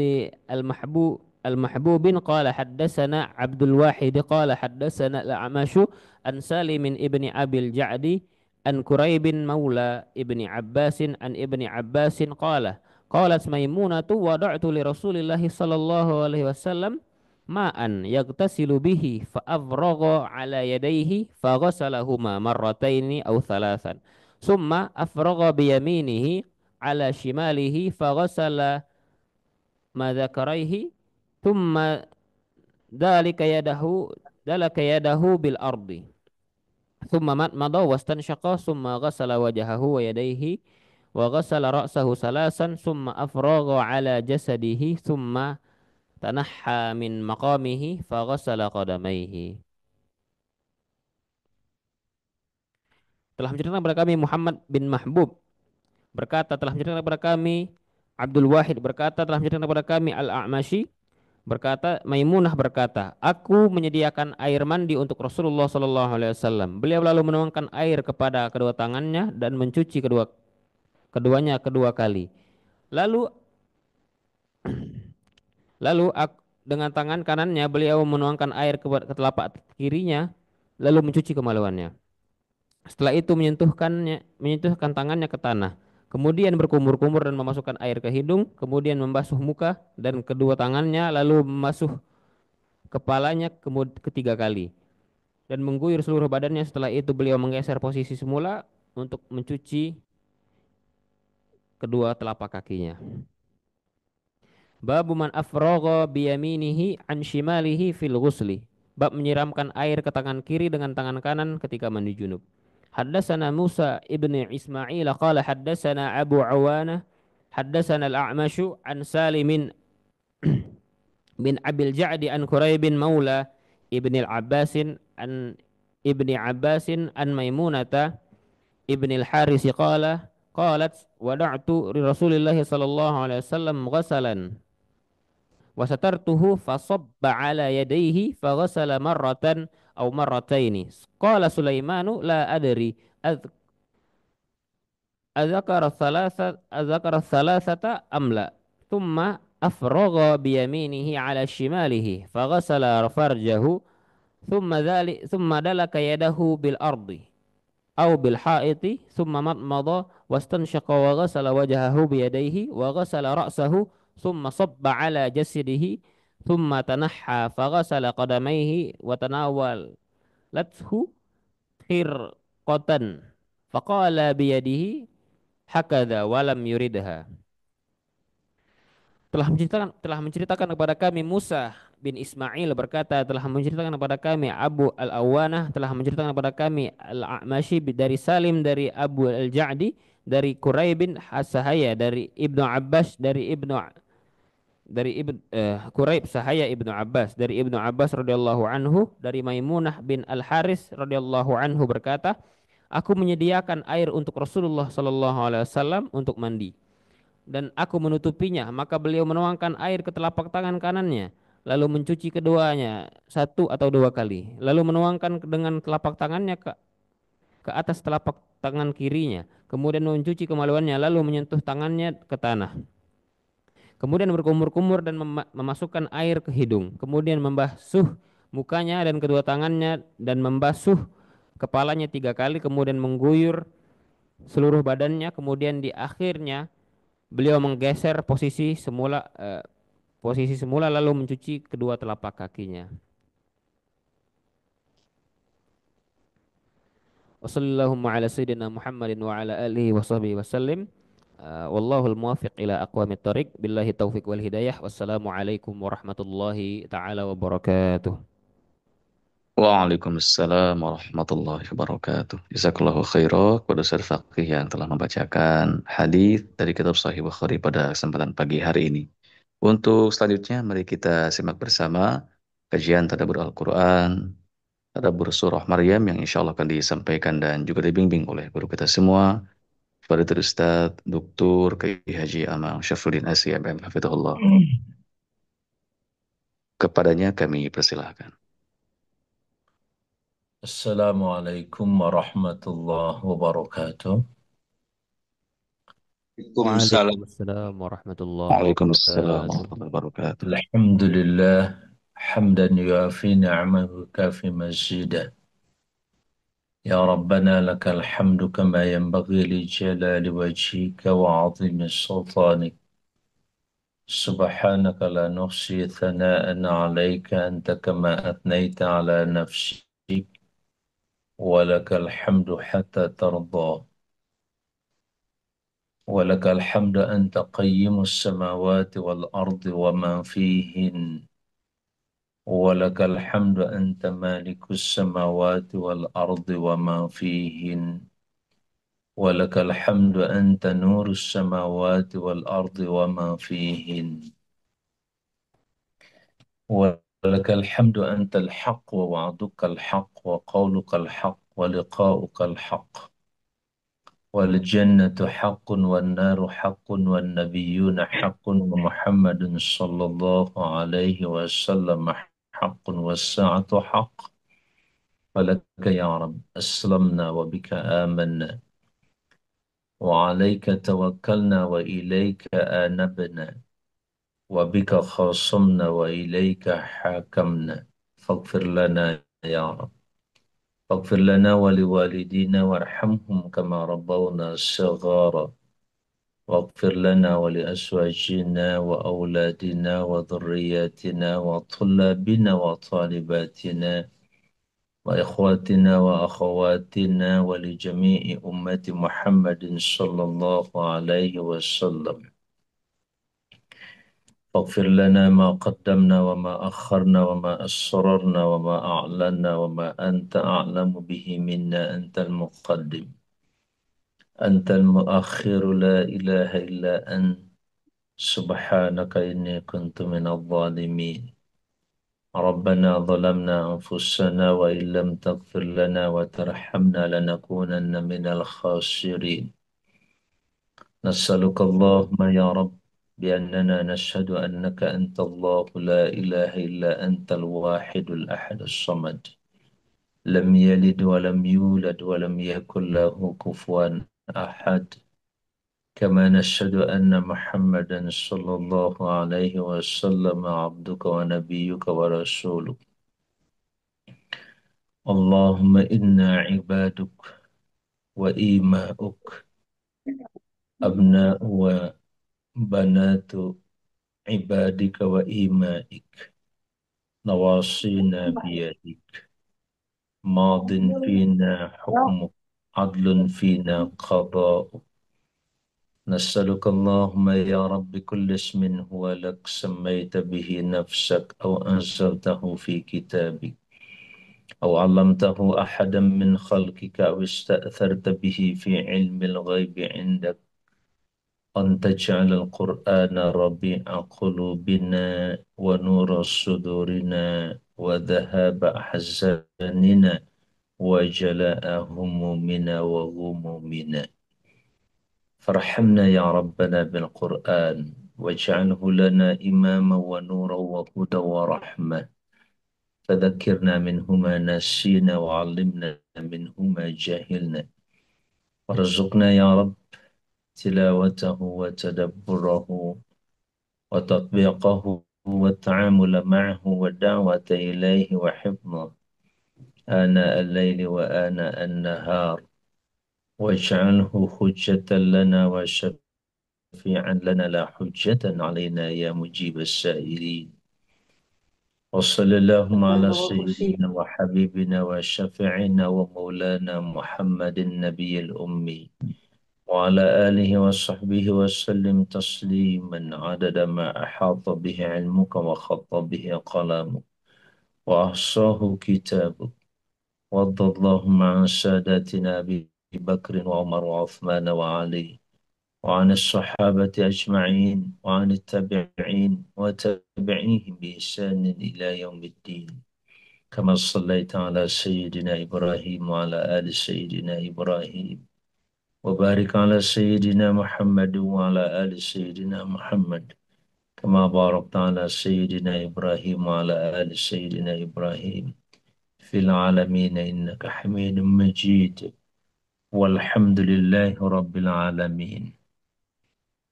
al-Mahbubin qala haddatsana Abdul Wahid qala haddatsana al-A'masyu an Salim ibni Abil Ja'di an Quraibin maula ibni Abbasin an ibni Abbasin qala qalat Maimunatu wada'tu li Rasulillahi sallallahu alaihi wasallam ma'an yagtasilu bihi fa afragha ala yadayhi fa ghasalahuma marrataini aw thalathan summa afragha bi yaminihi ala shimalihi fa ghasala ma dzakaraihi thumma dalaka yadahu bil ardi thumma madha wastanshaqa thumma ghasala wajhahu wa yadayhi wa ghasala ra'sahu salasan thumma afragha ala jasadihi thumma tanahha min maqamihi fa ghassala qadamaihi. Telah menceritakan kepada kami Muhammad bin Mahbub berkata telah menceritakan kepada kami Abdul Wahid berkata telah menceritakan kepada kami Al-A'mashi berkata Maimunah berkata aku menyediakan air mandi untuk Rasulullah sallallahu alaihi wasallam. Beliau lalu menuangkan air kepada kedua tangannya dan mencuci keduanya kedua kali. Lalu dengan tangan kanannya beliau menuangkan air ke telapak kirinya lalu mencuci kemaluannya. Setelah itu menyentuhkan tangannya ke tanah. Kemudian berkumur-kumur dan memasukkan air ke hidung, kemudian membasuh muka dan kedua tangannya lalu membasuh kepalanya ketiga kali dan mengguyur seluruh badannya. Setelah itu beliau menggeser posisi semula untuk mencuci kedua telapak kakinya. Babu man afragha biyaminihi an shimalihi fil ghusli. Bab menyiramkan air ke tangan kiri dengan tangan kanan ketika mandi junub. Haddatsana Musa ibni Ismail qala haddatsana Abu Awana haddatsana Al-A'masyu an Salimin bin Abil Ja'di an Quraibin maula ibni Al-Abbasin an ibni Abbasin an Maimunata ibni Al-Harisi qalat wada'tu li Rasulillah sallallahu alaihi wasallam ghasalan wa satartuhu fa sabba ala yadayhi fa ghasala marratan aw marrataini qala Sulaimanu la adri adzakara thalathata am la thumma afragha bi yaminihi ala shimalihi fa ghasala farjahu thumma dalaka yadahu bil ardi أو بالحائط ثم مضمض واستنشق وغسل وجهه بيديه وغسل رأسه ثم صب على جسده ثم تنحى فغسل قدميه وتناولته خرقة فقال بيده هكذا ولم يردها. Telah menceritakan kepada kami Musa bin Ismail berkata, telah menceritakan kepada kami Abu Al-Awanah, telah menceritakan kepada kami Al-A'mashi dari Salim dari Abu Al-Ja'di dari Quraib bin Hasahaya dari Ibnu Abbas dari Quraib Sahaya Ibnu Abbas dari Ibnu Abbas radhiyallahu anhu dari Maimunah bin Al-Haris radhiyallahu anhu berkata, aku menyediakan air untuk Rasulullah sallallahu alaihi wasallam untuk mandi dan aku menutupinya, maka beliau menuangkan air ke telapak tangan kanannya, lalu mencuci keduanya satu atau dua kali, lalu menuangkan dengan telapak tangannya ke atas telapak tangan kirinya, kemudian mencuci kemaluannya, lalu menyentuh tangannya ke tanah. Kemudian berkumur-kumur dan memasukkan air ke hidung, kemudian membasuh mukanya dan kedua tangannya dan membasuh kepalanya tiga kali, kemudian mengguyur seluruh badannya, kemudian di akhirnya beliau menggeser posisi semula lalu mencuci kedua telapak kakinya. Wassallallahu ala sayyidina Muhammadin wa ala alihi wa sahbihi wasallim. Wallahul muwaffiq ila aqwamit thoriq. Billahi taufiq wal hidayah. Wassalamualaikum warahmatullahi taala wabarakatuh. Waalaikumsalam warahmatullahi wabarakatuh. Jazakallahu khairan kepada Ustaz Faqih yang telah membacakan hadis dari kitab Sahih Bukhari pada kesempatan pagi hari ini. Untuk selanjutnya mari kita simak bersama kajian tadabbur Al-Qur'an, tadabbur surah Maryam yang insya Allah akan disampaikan dan juga dibimbing oleh guru kita semua, Fadilatul Ustaz Dr. Kiai Haji Amang Syafruddin Asy'ad MM Hafizahullah. Kepadanya kami persilahkan. Assalamualaikum warahmatullahi wabarakatuh. Waalaikumsalam. Waalaikumsalam warahmatullahi Waalaikumsalam wabarakatuh. warahmatullahi wabarakatuh. Alhamdulillah hamdan yuafi ni'amahu kafi mazidah. Ya Rabbana lakal hamdu kama yanbaghi li jalali wajhika wa 'azimi sultanik. Subhanaka la nuhsi thana'an 'alaika anta kama atnaita 'ala nafsik wa lakal hamdu hatta tarda. ولك الحمد أنت قيم السماوات والأرض وما فيهن ولك الحمد أنت مالك السماوات والأرض وما فيهن ولك الحمد أنت نور السماوات والأرض وما فيهن ولك الحمد أنت الحق ووعدك الحق وقولك الحق ولقاؤك الحق والجنة حق والنار حق والنبيون حق ومحمد صلى الله عليه وسلم حق والساعة حق ولك يا رب أسلمنا وبك آمنا وعليك توكلنا وإليك آنبنا وبك خاصمنا وإليك حاكمنا فاغفر لنا يا رب فاغفر لنا ولوالدينا وارحمهم كما ربونا صغارا واغفر لنا ولأزواجنا وأولادنا وذرياتنا وطلابنا وطالباتنا وإخواتنا وأخواتنا ولجميع أمة محمد صلى الله عليه وسلم فاغفر لنا ما قدمنا وما أخرنا وما أسررنا وما أعلنا وما أنت أعلم به منا. أنت المقدم، أنت المؤخر، لا إله إلا أنت. سبحانك إني كنت من الظالمين. ربنا ظلمنا أنفسنا وإن لم تغفر لنا وترحمنا لنكونن من الخاسرين. نسألك اللهم يا رب بأننا نشهد أنك أنت الله لا إله إلا أنت الواحد الأحد الصمد، لم يلد ولم يولد ولم يكن له كفوا أحد. كما نشهد أن محمدا صلى الله عليه وسلم عبدك ونبيك ورسولك. اللهم إنا عبادك وإيماؤك، أبناء وبنات عبادك وإيمائك، نواصينا بيدك، ماض فينا حكمك، عدل فينا قضاؤك. نسألك اللهم يا رب كل اسم هو لك سميت به نفسك أو أنزلته في كتابك أو علمته أحدا من خلقك أو استأثرت به في علم الغيب عندك، أن تجعل القرآن ربيع قلوبنا ونور صدورنا وذهاب أحزاننا وجلاء همومنا وغمومنا. فارحمنا يا ربنا بالقرآن واجعله لنا إماما ونورا وهدى ورحمة. فذكرنا منه ما نسينا وعلمنا منه ما جهلنا. وارزقنا يا رب تلاوته وتدبره وتطبيقه والتعامل معه والدعوة إليه وحفظه آناء الليل وآناء النهار. واجعله حجة لنا وشفيعا لنا لا حجة علينا يا مجيب السائلين. وصلى اللهم على سيدنا وحبيبنا وشفيعنا ومولانا محمد النبي الأمي وعلى آله وصحبه وسلم تسليما عدد ما أحاط به علمك وخط به قلمك وأحصاه كتابك. وارض اللهم عن ساداتنا أبي بكر وعمر وعثمان وعلي وعن الصحابة أجمعين وعن التابعين وتابعيهم بإحسان إلى يوم الدين. كما صليت على سيدنا إبراهيم وعلى آل سيدنا إبراهيم وبارك على سيدنا محمد وعلى آل سيدنا محمد كما باركت على سيدنا إبراهيم وعلى آل سيدنا إبراهيم في العالمين إنك حميد مجيد. والحمد لله رب العالمين.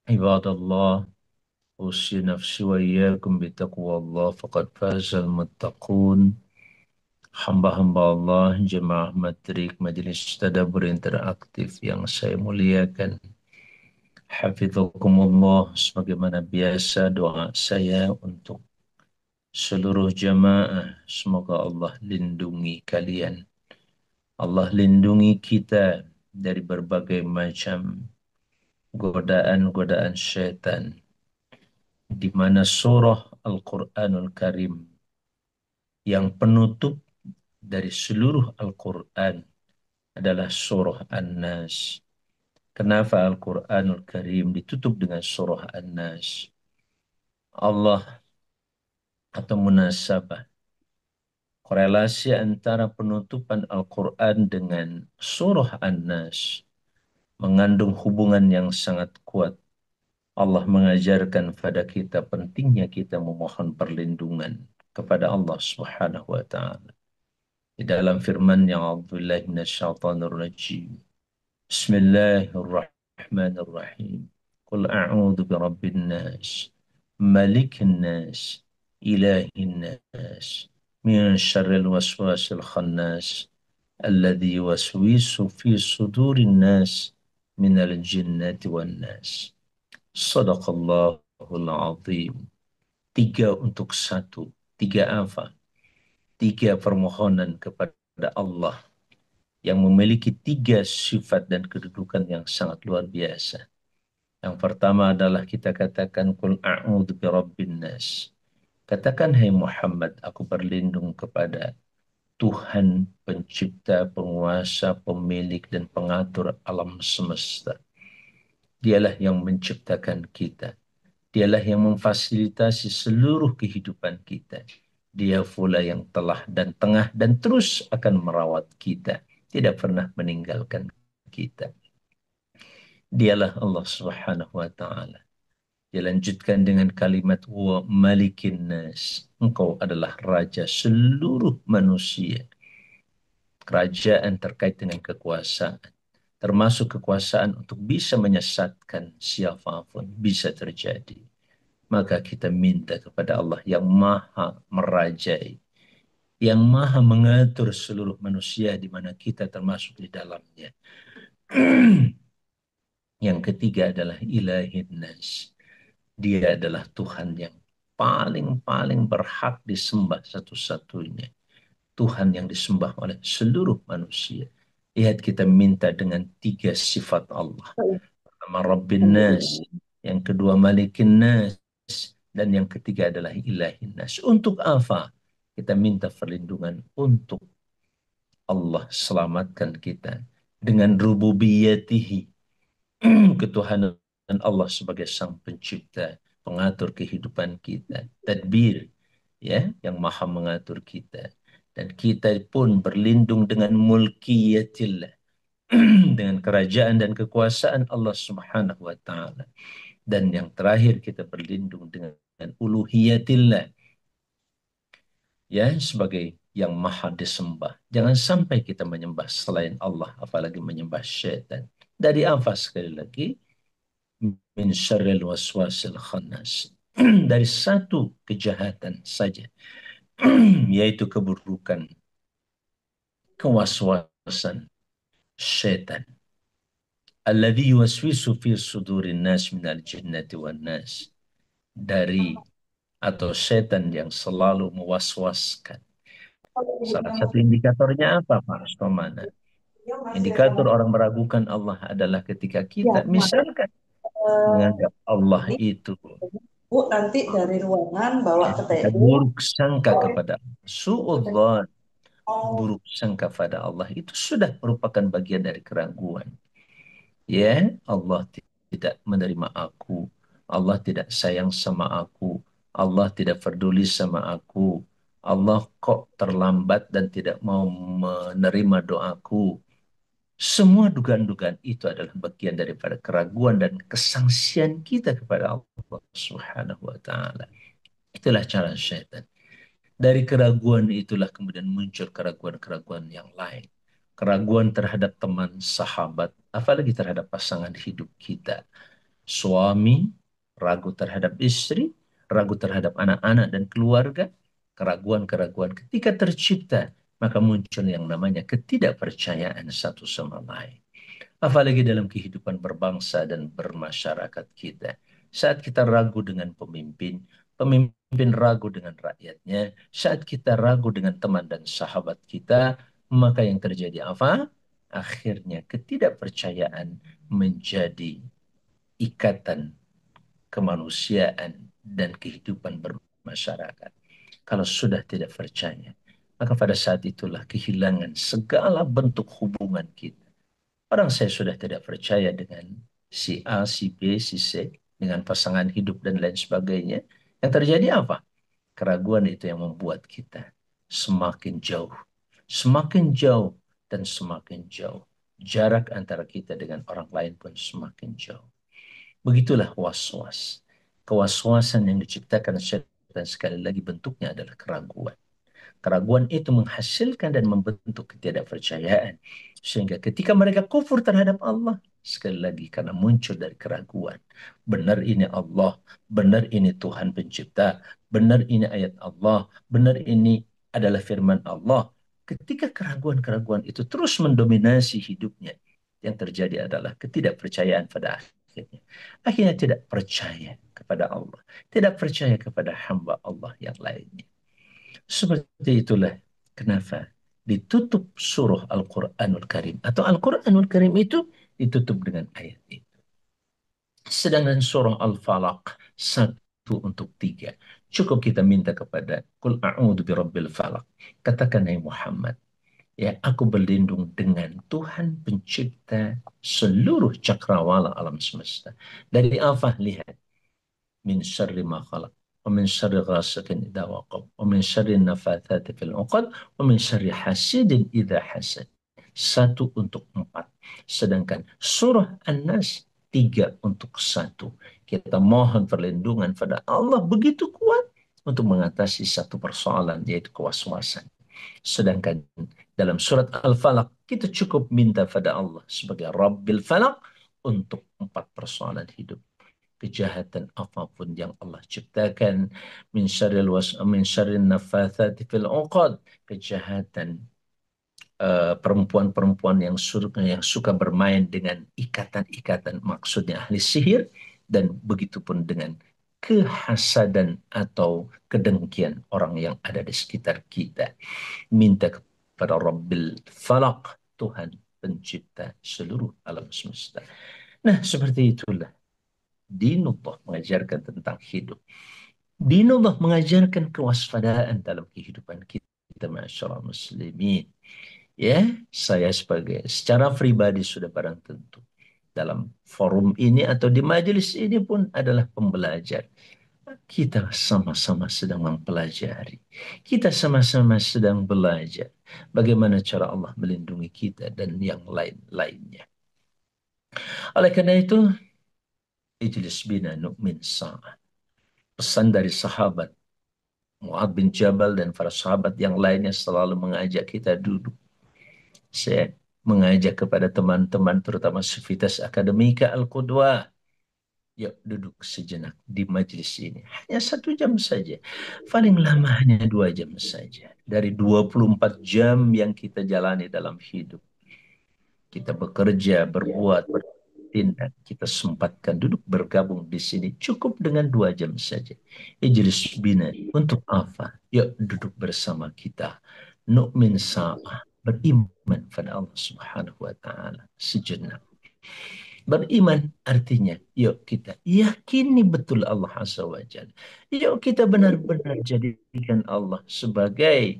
عباد الله، أوصي نفسي وإياكم بتقوى الله فقد فاز المتقون. Hamba-hamba Allah, jemaah matrik Majelis Tadabbur Interaktif yang saya muliakan. Hafidhukumullah, sebagaimana biasa doa saya untuk seluruh jamaah, semoga Allah lindungi kalian. Allah lindungi kita dari berbagai macam godaan-godaan syaitan, di mana surah Al-Quranul Karim yang penutup dari seluruh Al-Quran adalah surah An-Nas. Kenapa Al-Quranul Karim ditutup dengan surah An-Nas? Allah atau munasabah, korelasi antara penutupan Al-Quran dengan surah An-Nas mengandung hubungan yang sangat kuat. Allah mengajarkan pada kita pentingnya kita memohon perlindungan kepada Allah Subhanahu wa taala. Di dalam firman yang A'udzubillahi minasyaitonir rajim. Bismillahirrahmanirrahim. Qul a'udzu birabbin nas, malikin nas, ilahin nas, min syarril waswasil khannas, alladzi yuwaswisu fi sudurin nas minal jinnati wan nas. Sadaqallahul azim. Tiga untuk satu. Tiga apa? Tiga permohonan kepada Allah yang memiliki tiga sifat dan kedudukan yang sangat luar biasa. Yang pertama adalah kita katakan kul a'udzu birabbin nas. Katakan hai Muhammad, aku berlindung kepada Tuhan pencipta, penguasa, pemilik dan pengatur alam semesta. Dialah yang menciptakan kita. Dialah yang memfasilitasi seluruh kehidupan kita. Dia pula yang telah dan tengah dan terus akan merawat kita. Tidak pernah meninggalkan kita. Dialah Allah Subhanahu wa taala. Dia lanjutkan dengan kalimat wa malikin nas. Engkau adalah raja seluruh manusia. Kerajaan terkait dengan kekuasaan. Termasuk kekuasaan untuk bisa menyesatkan siapapun. Bisa terjadi. Maka kita minta kepada Allah yang maha merajai. Yang maha mengatur seluruh manusia di mana kita termasuk di dalamnya. Yang ketiga adalah ilahin nas. Dia adalah Tuhan yang paling-paling berhak disembah satu-satunya. Tuhan yang disembah oleh seluruh manusia. Lihat kita minta dengan tiga sifat Allah. Pertama Rabbin Nas, yang kedua Malikin Nas, dan yang ketiga adalah Ilahin Nas. Untuk apa? Kita minta perlindungan untuk Allah selamatkan kita dengan rububiyatihi, ketuhanan Allah sebagai sang pencipta, pengatur kehidupan kita, tadbir, ya, yang maha mengatur kita. Dan kita pun berlindung dengan mulkiyatillah, dengan kerajaan dan kekuasaan Allah Subhanahu wa taala. Dan yang terakhir kita berlindung dengan uluhiyatillah, ya, sebagai yang maha disembah. Jangan sampai kita menyembah selain Allah, apalagi menyembah syaitan. Dari apa sekali lagi? Min syarril waswasil khannas. Dari satu kejahatan saja, yaitu keburukan, kewaswasan syaitan. Alladhi yuwaswisu fi sudurin nas minal jinnati wan nas. Dari atau setan yang selalu mewaswaskan. Salah satu indikatornya apa, Pak Stomana? Indikator orang meragukan Allah adalah ketika kita misalkan menganggap Allah itu, Bu nanti dari ruangan bawa ya, ke kita TU. buruk sangka kepada Allah. Su'udzon, buruk sangka pada Allah itu sudah merupakan bagian dari keraguan. Ya, Allah tidak menerima aku. Allah tidak sayang sama aku. Allah tidak peduli sama aku. Allah kok terlambat dan tidak mau menerima doaku. Semua dugaan-dugaan itu adalah bagian daripada keraguan dan kesangsian kita kepada Allah Subhanahu wa taala. Itulah cara syaitan. Dari keraguan itulah kemudian muncul keraguan-keraguan yang lain. Keraguan terhadap teman, sahabat, apalagi terhadap pasangan hidup kita. Suami ragu terhadap istri, ragu terhadap anak-anak dan keluarga. Keraguan-keraguan ketika tercipta, maka muncul yang namanya ketidakpercayaan satu sama lain. Apalagi dalam kehidupan berbangsa dan bermasyarakat kita. Saat kita ragu dengan pemimpin, pemimpin ragu dengan rakyatnya, saat kita ragu dengan teman dan sahabat kita, maka yang terjadi apa? Akhirnya ketidakpercayaan menjadi ikatan kemanusiaan dan kehidupan bermasyarakat. Kalau sudah tidak percaya, maka pada saat itulah kehilangan segala bentuk hubungan kita. Orang saya sudah tidak percaya dengan si A, si B, si C, dengan pasangan hidup dan lain sebagainya. Yang terjadi apa? Keraguan itu yang membuat kita semakin jauh, dan semakin jauh. Jarak antara kita dengan orang lain pun semakin jauh. Begitulah was-was. Kewaswasan yang diciptakan syaitan sekali lagi bentuknya adalah keraguan. Keraguan itu menghasilkan dan membentuk ketidakpercayaan. Sehingga ketika mereka kufur terhadap Allah, sekali lagi karena muncul dari keraguan. Benar ini Allah, benar ini Tuhan pencipta, benar ini ayat Allah, benar ini adalah firman Allah. Ketika keraguan-keraguan itu terus mendominasi hidupnya, yang terjadi adalah ketidakpercayaan pada akhirnya. Akhirnya tidak percaya kepada Allah, tidak percaya kepada hamba Allah yang lainnya. Seperti itulah kenapa ditutup surah Al-Quranul Karim. Atau Al-Quranul Karim itu ditutup dengan ayat itu. Sedangkan surah Al-Falaq 1 untuk 3. Cukup kita minta kepada Qul a'udzu birabbil falaq. Katakan hai Muhammad, ya aku berlindung dengan Tuhan pencipta seluruh cakrawala alam semesta. Dari apa? Lihat. Min syarri ma khalaq. Wa min syarri ghasiqin idza waqab. Wa min syarri nafathati fil 'uqad. Wa min syarri hasidin idza hasad. 1 untuk 4. Sedangkan surah An-Nas 3 untuk 1. Kita mohon perlindungan pada Allah begitu kuat untuk mengatasi satu persoalan, yaitu kewaswasan. Sedangkan dalam surat Al-Falaq kita cukup minta pada Allah sebagai Rabbil Falaq untuk 4 persoalan hidup. Kejahatan apapun yang Allah ciptakan, min syarril nafathati fil 'uqad, kejahatan perempuan-perempuan yang suka bermain dengan ikatan-ikatan, maksudnya ahli sihir, dan begitupun dengan kehasadan atau kedengkian orang yang ada di sekitar kita. Minta kepada Rabbil Falaq, Tuhan pencipta seluruh alam semesta. Nah, seperti itulah dinullah mengajarkan tentang hidup. Dinullah mengajarkan kewaspadaan dalam kehidupan kita, masyarakat muslimin. Ya, saya secara pribadi sudah barang tentu dalam forum ini atau di majelis ini pun adalah pembelajar. Kita sama-sama sedang mempelajari. Kita sama-sama sedang belajar bagaimana cara Allah melindungi kita dan yang lain-lainnya. Oleh karena itu, ijlis bina nu'min sa'ah. Pesan dari sahabat Mu'adz bin Jabal dan para sahabat yang lainnya selalu mengajak kita duduk. Saya mengajak kepada teman-teman terutama Sivitas Akademika Al-Qudwah, yuk duduk sejenak di majelis ini. Hanya 1 jam saja. Paling lama hanya 2 jam saja. Dari 24 jam yang kita jalani dalam hidup. Kita bekerja, berbuat, bertindak. Kita sempatkan duduk bergabung di sini. Cukup dengan 2 jam saja. Ijlis bina. Untuk apa? Yuk duduk bersama kita. Nu'min sa'ah. Beriman pada Allah Subhanahu wa Ta'ala sejenak. Beriman artinya, yuk kita yakini betul Allah Azza wa Jalla. Yuk kita benar-benar jadikan Allah sebagai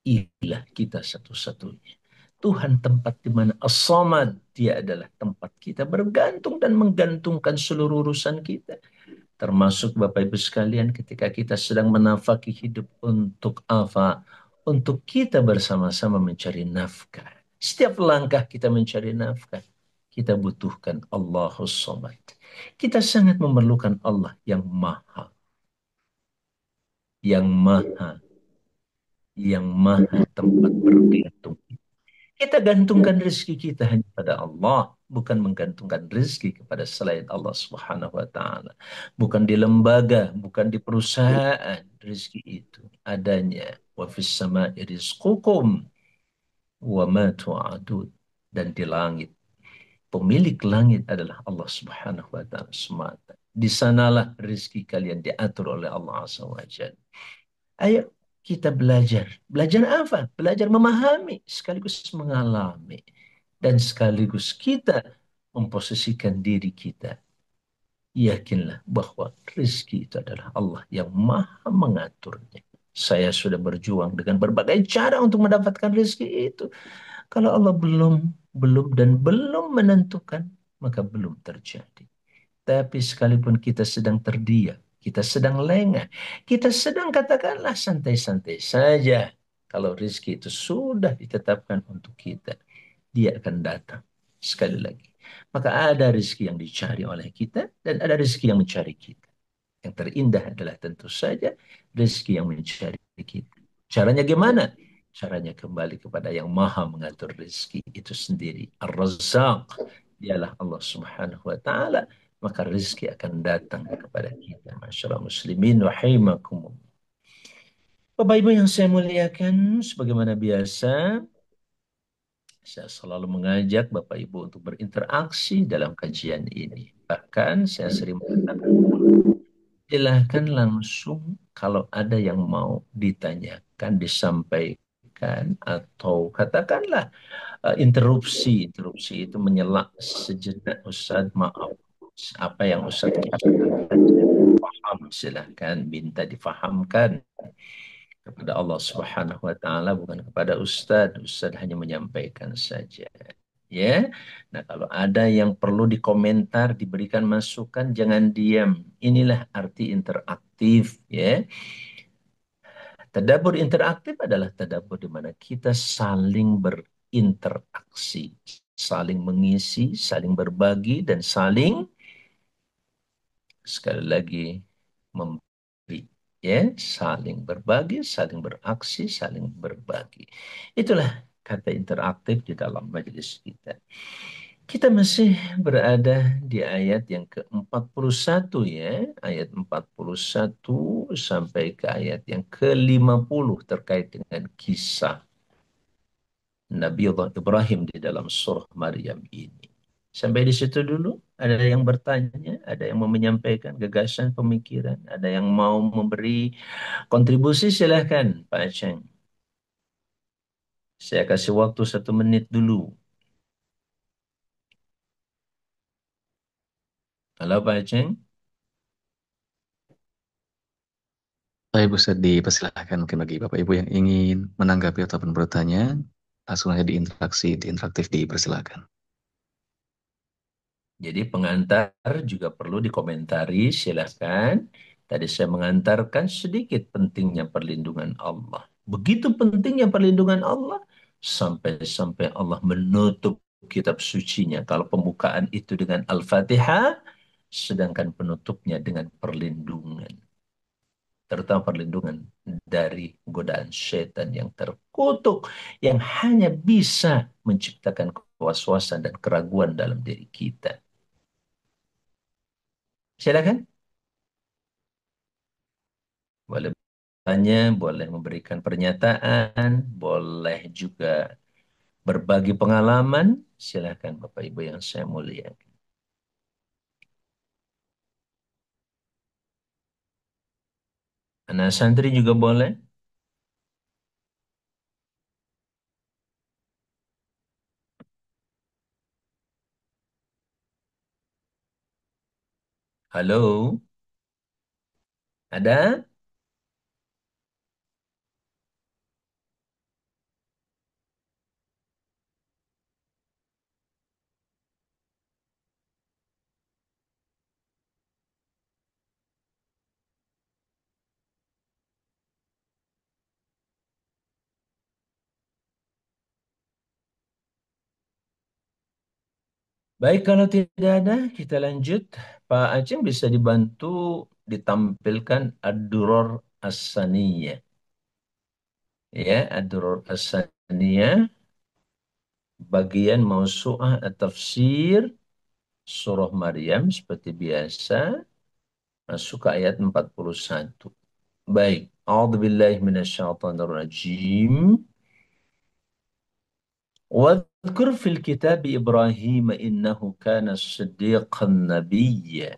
ilah kita satu-satunya. Tuhan tempat di mana As-Samad, dia adalah tempat kita bergantung dan menggantungkan seluruh urusan kita. Termasuk Bapak Ibu sekalian ketika kita sedang menafaki hidup untuk apa? Untuk kita bersama-sama mencari nafkah. Setiap langkah kita mencari nafkah, kita butuhkan Allahus Samad. Kita sangat memerlukan Allah yang maha, yang maha, yang maha tempat bergantung. Kita gantungkan rezeki kita hanya pada Allah, bukan menggantungkan rezeki kepada selain Allah Subhanahu wa Ta'ala. Bukan di lembaga, bukan di perusahaan. Rezeki itu adanya wa fis sama'i rizqukum wa ma tu'adun, dan di langit. Pemilik langit adalah Allah Subhanahu wa Ta'ala semata. Di sanalah rezeki kalian diatur oleh Allah Azza wa Jalla. Ayo kita belajar. Belajar apa? Belajar memahami sekaligus mengalami. Dan sekaligus kita memposisikan diri kita. Yakinlah bahwa rezeki itu adalah Allah yang maha mengaturnya. Saya sudah berjuang dengan berbagai cara untuk mendapatkan rezeki itu. Kalau Allah belum menentukan, maka belum terjadi. Tapi sekalipun kita sedang terdiam, kita sedang lengah, kita sedang katakanlah santai-santai saja. Kalau rezeki itu sudah ditetapkan untuk kita, dia akan datang. Sekali lagi. Maka ada rezeki yang dicari oleh kita dan ada rezeki yang mencari kita. Yang terindah adalah tentu saja rezeki yang mencari kita. Caranya gimana? Caranya kembali kepada yang maha mengatur rezeki itu sendiri. Ar-Razzaq. Dialah Allah Subhanahu wa Ta'ala. Maka rezeki akan datang kepada kita. Masyaallah muslimin rahimakumullah. Bapak Ibu yang saya muliakan, sebagaimana biasa, saya selalu mengajak Bapak Ibu untuk berinteraksi dalam kajian ini. Bahkan saya sering mengatakan, silahkan langsung kalau ada yang mau ditanyakan, disampaikan, menyampaikan atau katakanlah interupsi. Interupsi itu menyela sejenak, Ustaz, maaf. Apa yang Ustaz katakan paham, silahkan minta difahamkan kepada Allah Subhanahu wa taala, bukan kepada Ustaz. Ustaz hanya menyampaikan saja. Ya. Nah, kalau ada yang perlu dikomentar, diberikan masukan, jangan diam. Inilah arti interaktif, ya. Tadabbur interaktif adalah tadabbur di mana kita saling berinteraksi, saling mengisi, saling berbagi, dan saling, sekali lagi, memberi. Ya, saling berbagi, saling beraksi, saling berbagi. Itulah kata interaktif di dalam majelis kita. Kita masih berada di ayat yang ke-41, ya. Ayat 41 sampai ke ayat yang ke-50 terkait dengan kisah Nabiullah Ibrahim di dalam surah Maryam ini. Sampai di situ dulu. Ada yang bertanya, ada yang mau menyampaikan gagasan, pemikiran, ada yang mau memberi kontribusi, silahkan Pak Aceh. Saya kasih waktu 1 menit dulu. Halo Pak Aceh. Baik, Ustaz, dipersilahkan mungkin bagi Bapak Ibu yang ingin menanggapi ataupun bertanya, langsung aja di interaktif dipersilahkan. Jadi pengantar juga perlu dikomentari, silahkan. Tadi saya mengantarkan sedikit pentingnya perlindungan Allah. Begitu pentingnya perlindungan Allah, sampai-sampai Allah menutup kitab sucinya. Kalau pembukaan itu dengan Al-Fatihah, sedangkan penutupnya dengan perlindungan. Terutama perlindungan dari godaan setan yang terkutuk, yang hanya bisa menciptakan kewaswasan dan keraguan dalam diri kita. Silakan. Boleh bertanya, boleh memberikan pernyataan, boleh juga berbagi pengalaman. Silakan Bapak Ibu yang saya muliakan. Anak santri juga boleh. Halo, ada? Baik, kalau tidak ada, kita lanjut. Pak Aceh bisa dibantu ditampilkan Ad-Duror As-Saniyah. Ya, Ad-Duror As-Saniyah, bagian Mausu'ah At-Tafsir, Surah Maryam, seperti biasa, masuk ke ayat 41. Baik. A'udzubillahi minasyaitonirrajim. Wadhkur fil kitab Ibrahim innahu kana siddiqan nabiyya.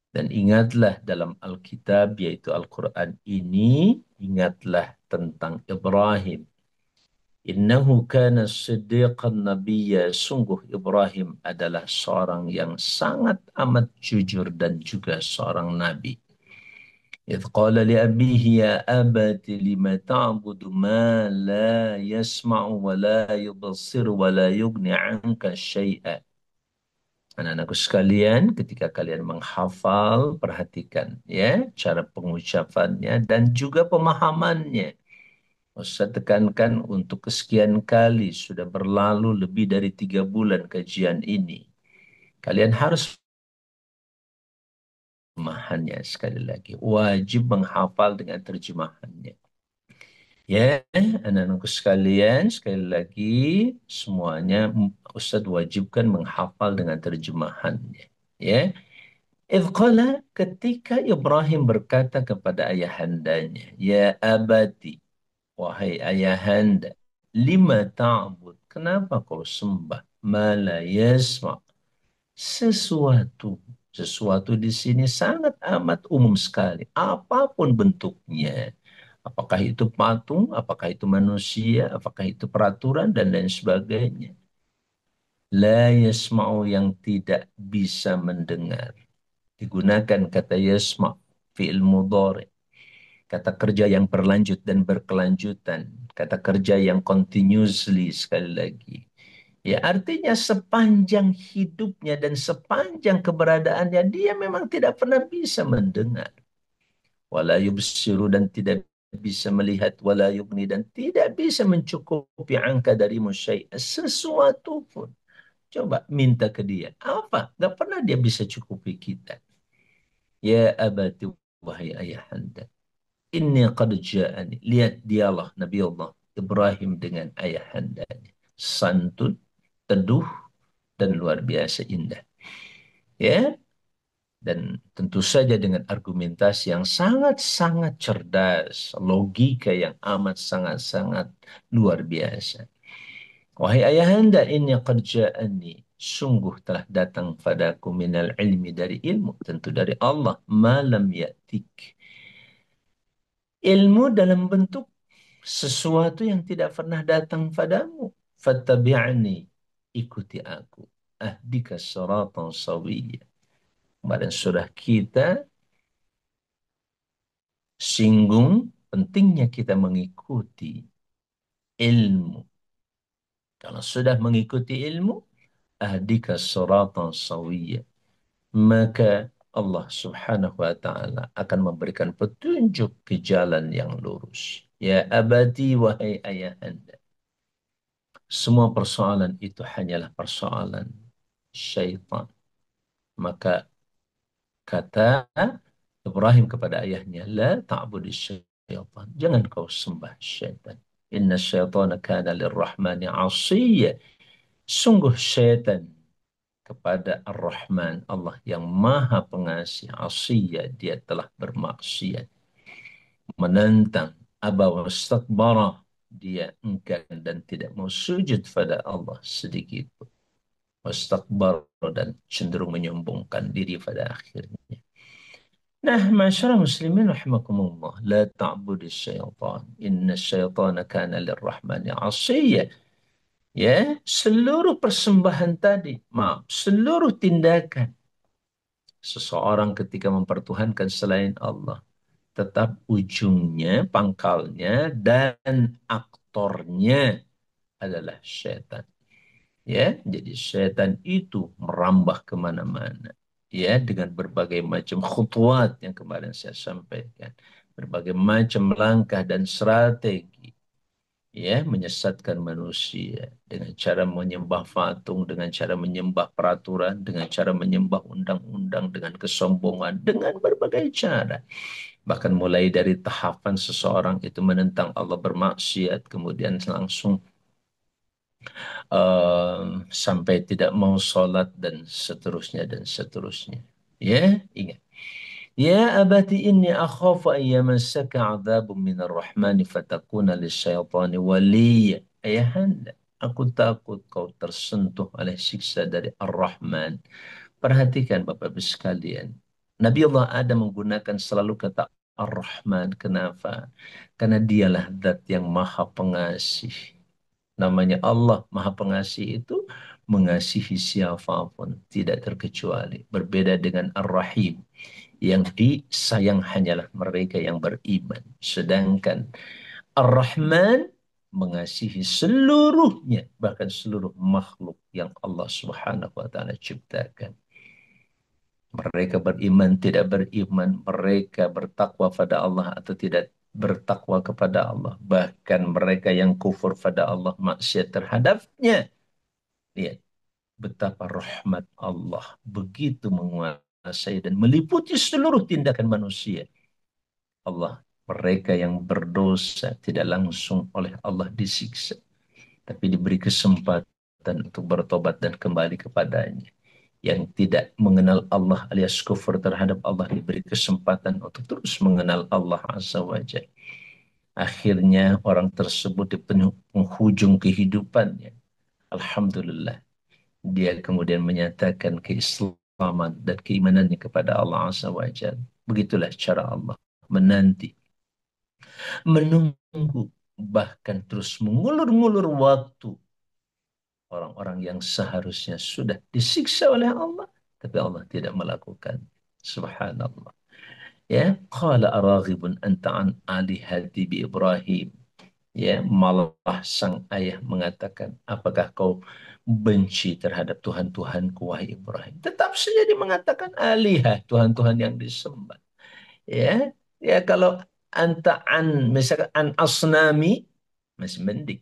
Dan ingatlah dalam Alkitab, yaitu Al-Quran ini, ingatlah tentang Ibrahim. Innahu kana siddiqan nabiyya. Sungguh Ibrahim adalah seorang yang sangat amat jujur dan juga seorang nabi. إذ قال لأبيه يا أبت لم تعبد ما لا يسمع ولا يبصر ولا يغني عنك شيئا. Anak-anakku sekalian, ketika kalian menghafal, perhatikan ya cara pengucapannya dan juga pemahamannya. Ustaz tekankan untuk kesekian kali, sudah berlalu lebih dari 3 bulan kajian ini. Kalian harus terjemahannya sekali lagi. Wajib menghafal dengan terjemahannya. Ya, anak-anakku sekalian, sekali lagi semuanya Ustadz wajibkan menghafal dengan terjemahannya. Ya, idh qala, ketika Ibrahim berkata kepada ayahandanya, ya abati, wahai ayahanda, lima ta'bud, kenapa kau sembah ma la yasma, sesuatu. Sesuatu di sini sangat amat umum sekali, apapun bentuknya. Apakah itu patung, apakah itu manusia, apakah itu peraturan, dan lain sebagainya. La yasma'u yang tidak bisa mendengar. Digunakan kata yasma' fi'il mudhari. Kata kerja yang berlanjut dan berkelanjutan. Kata kerja yang continuously sekali lagi. Ya artinya sepanjang hidupnya dan sepanjang keberadaannya dia memang tidak pernah bisa mendengar. Wala yubsiru dan tidak bisa melihat, wala yugni dan tidak bisa mencukupi angka dari syai'a sesuatu pun. Coba minta ke dia. Apa? Gak pernah dia bisa cukupi kita. Ya abati wahai ayahanda. Inni qad ja'ani. Lihat dialah Nabi Allah Ibrahim dengan ayahandanya. Santun, teduh, dan luar biasa indah. Ya, dan tentu saja dengan argumentasi yang sangat-sangat cerdas, logika yang amat sangat-sangat luar biasa. Wahai ayahanda, ini qad ja'ani. Sungguh telah datang padaku minal ilmi dari ilmu. Tentu dari Allah. Malam ya'tik. Ilmu dalam bentuk sesuatu yang tidak pernah datang padamu. Fattabi'ani. Ikuti aku. Ahdika siratan sawiyya. Kemarin surah kita singgung pentingnya kita mengikuti ilmu. Kalau sudah mengikuti ilmu, ahdika siratan sawiyya. Maka Allah Subhanahu wa taala akan memberikan petunjuk ke jalan yang lurus. Ya abadi wahai ayahanda. Semua persoalan itu hanyalah persoalan syaitan. Maka kata Ibrahim kepada ayahnya, la ta'budi syaitan. Jangan kau sembah syaitan. Inna syaitana kana lirrahmani asiyya. Sungguh syaitan kepada Ar-Rahman, Allah yang Maha Pengasih, asiyya, dia telah bermaksiat, menentang, aba wastakbara, dia enggan dan tidak mau sujud pada Allah sedikit pun. Wastakbar dan cenderung menyombongkan diri pada akhirnya. Nah, masyarakat muslimin rahimakumullah, la ta'budi syaitan. Inna syaitana kana lirrahmani asiyya. Ya, seluruh persembahan tadi, maaf, seluruh tindakan seseorang ketika mempertuhankan selain Allah, tetap ujungnya, pangkalnya, dan aktornya adalah syaitan. Ya, jadi syaitan itu merambah kemana-mana. Ya, dengan berbagai macam khutuat yang kemarin saya sampaikan. Berbagai macam langkah dan strategi. Ya, menyesatkan manusia dengan cara menyembah patung, dengan cara menyembah peraturan, dengan cara menyembah undang-undang, dengan kesombongan, dengan berbagai cara. Bahkan mulai dari tahapan seseorang itu menentang Allah bermaksiat, kemudian langsung sampai tidak mau sholat dan seterusnya dan seterusnya. Ya, ingat. Ya abati inni akhafu an yamassaka adzabun minar rahmani fatakuna lisyaitani waliya. Ayahanda, aku takut kau tersentuh oleh siksa dari Ar-Rahman. Perhatikan Bapak-Ibu sekalian. Nabi Allah Adam menggunakan selalu kata Ar-Rahman. Kenapa? Karena dialah zat yang maha pengasih. Namanya Allah Maha Pengasih itu mengasihi siapapun, tidak terkecuali. Berbeda dengan Ar-Rahim, yang disayang hanyalah mereka yang beriman. Sedangkan Ar-Rahman mengasihi seluruhnya, bahkan seluruh makhluk yang Allah Subhanahu wa taala ciptakan. Mereka beriman, tidak beriman, mereka bertakwa pada Allah atau tidak bertakwa kepada Allah. Bahkan mereka yang kufur pada Allah, maksiat terhadapnya. Lihat betapa rahmat Allah begitu menguasai dan meliputi seluruh tindakan manusia. Allah, mereka yang berdosa tidak langsung oleh Allah disiksa, tapi diberi kesempatan untuk bertobat dan kembali kepadanya. Yang tidak mengenal Allah alias kufur terhadap Allah diberi kesempatan untuk terus mengenal Allah Azza wa Jalla. Akhirnya orang tersebut di penghujung kehidupannya, alhamdulillah, dia kemudian menyatakan keislaman dan keimanannya kepada Allah Azza wa Jalla. Begitulah cara Allah menanti menunggu, bahkan terus mengulur-ngulur waktu orang-orang yang seharusnya sudah disiksa oleh Allah, tapi Allah tidak melakukan. Subhanallah. Ya, qala araghibun anta an alihati bi Ibrahim. Ya, malah sang ayah mengatakan, apakah kau benci terhadap Tuhan-Tuhanku, wahai Ibrahim? Tetap saja dia mengatakan alihah, Tuhan-Tuhan yang disembah. Ya, ya kalau anta an, misalkan an asnami, masih mending.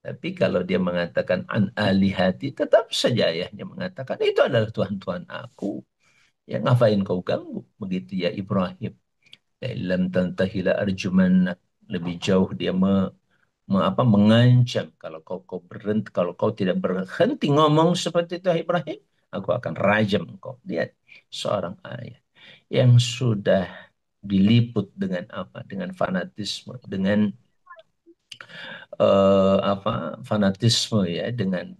Tapi kalau dia mengatakan an alihati, tetap saja ayahnya mengatakan itu adalah Tuhan-Tuhan aku. Ya ngapain kau ganggu? Begitu ya Ibrahim. Lam tantahila arjuman, lebih jauh dia mengancam, kalau kau tidak berhenti ngomong seperti itu Ibrahim, aku akan rajam kau. Lihat seorang ayah yang sudah diliput dengan apa? Dengan fanatisme, dengan fanatisme ya, dengan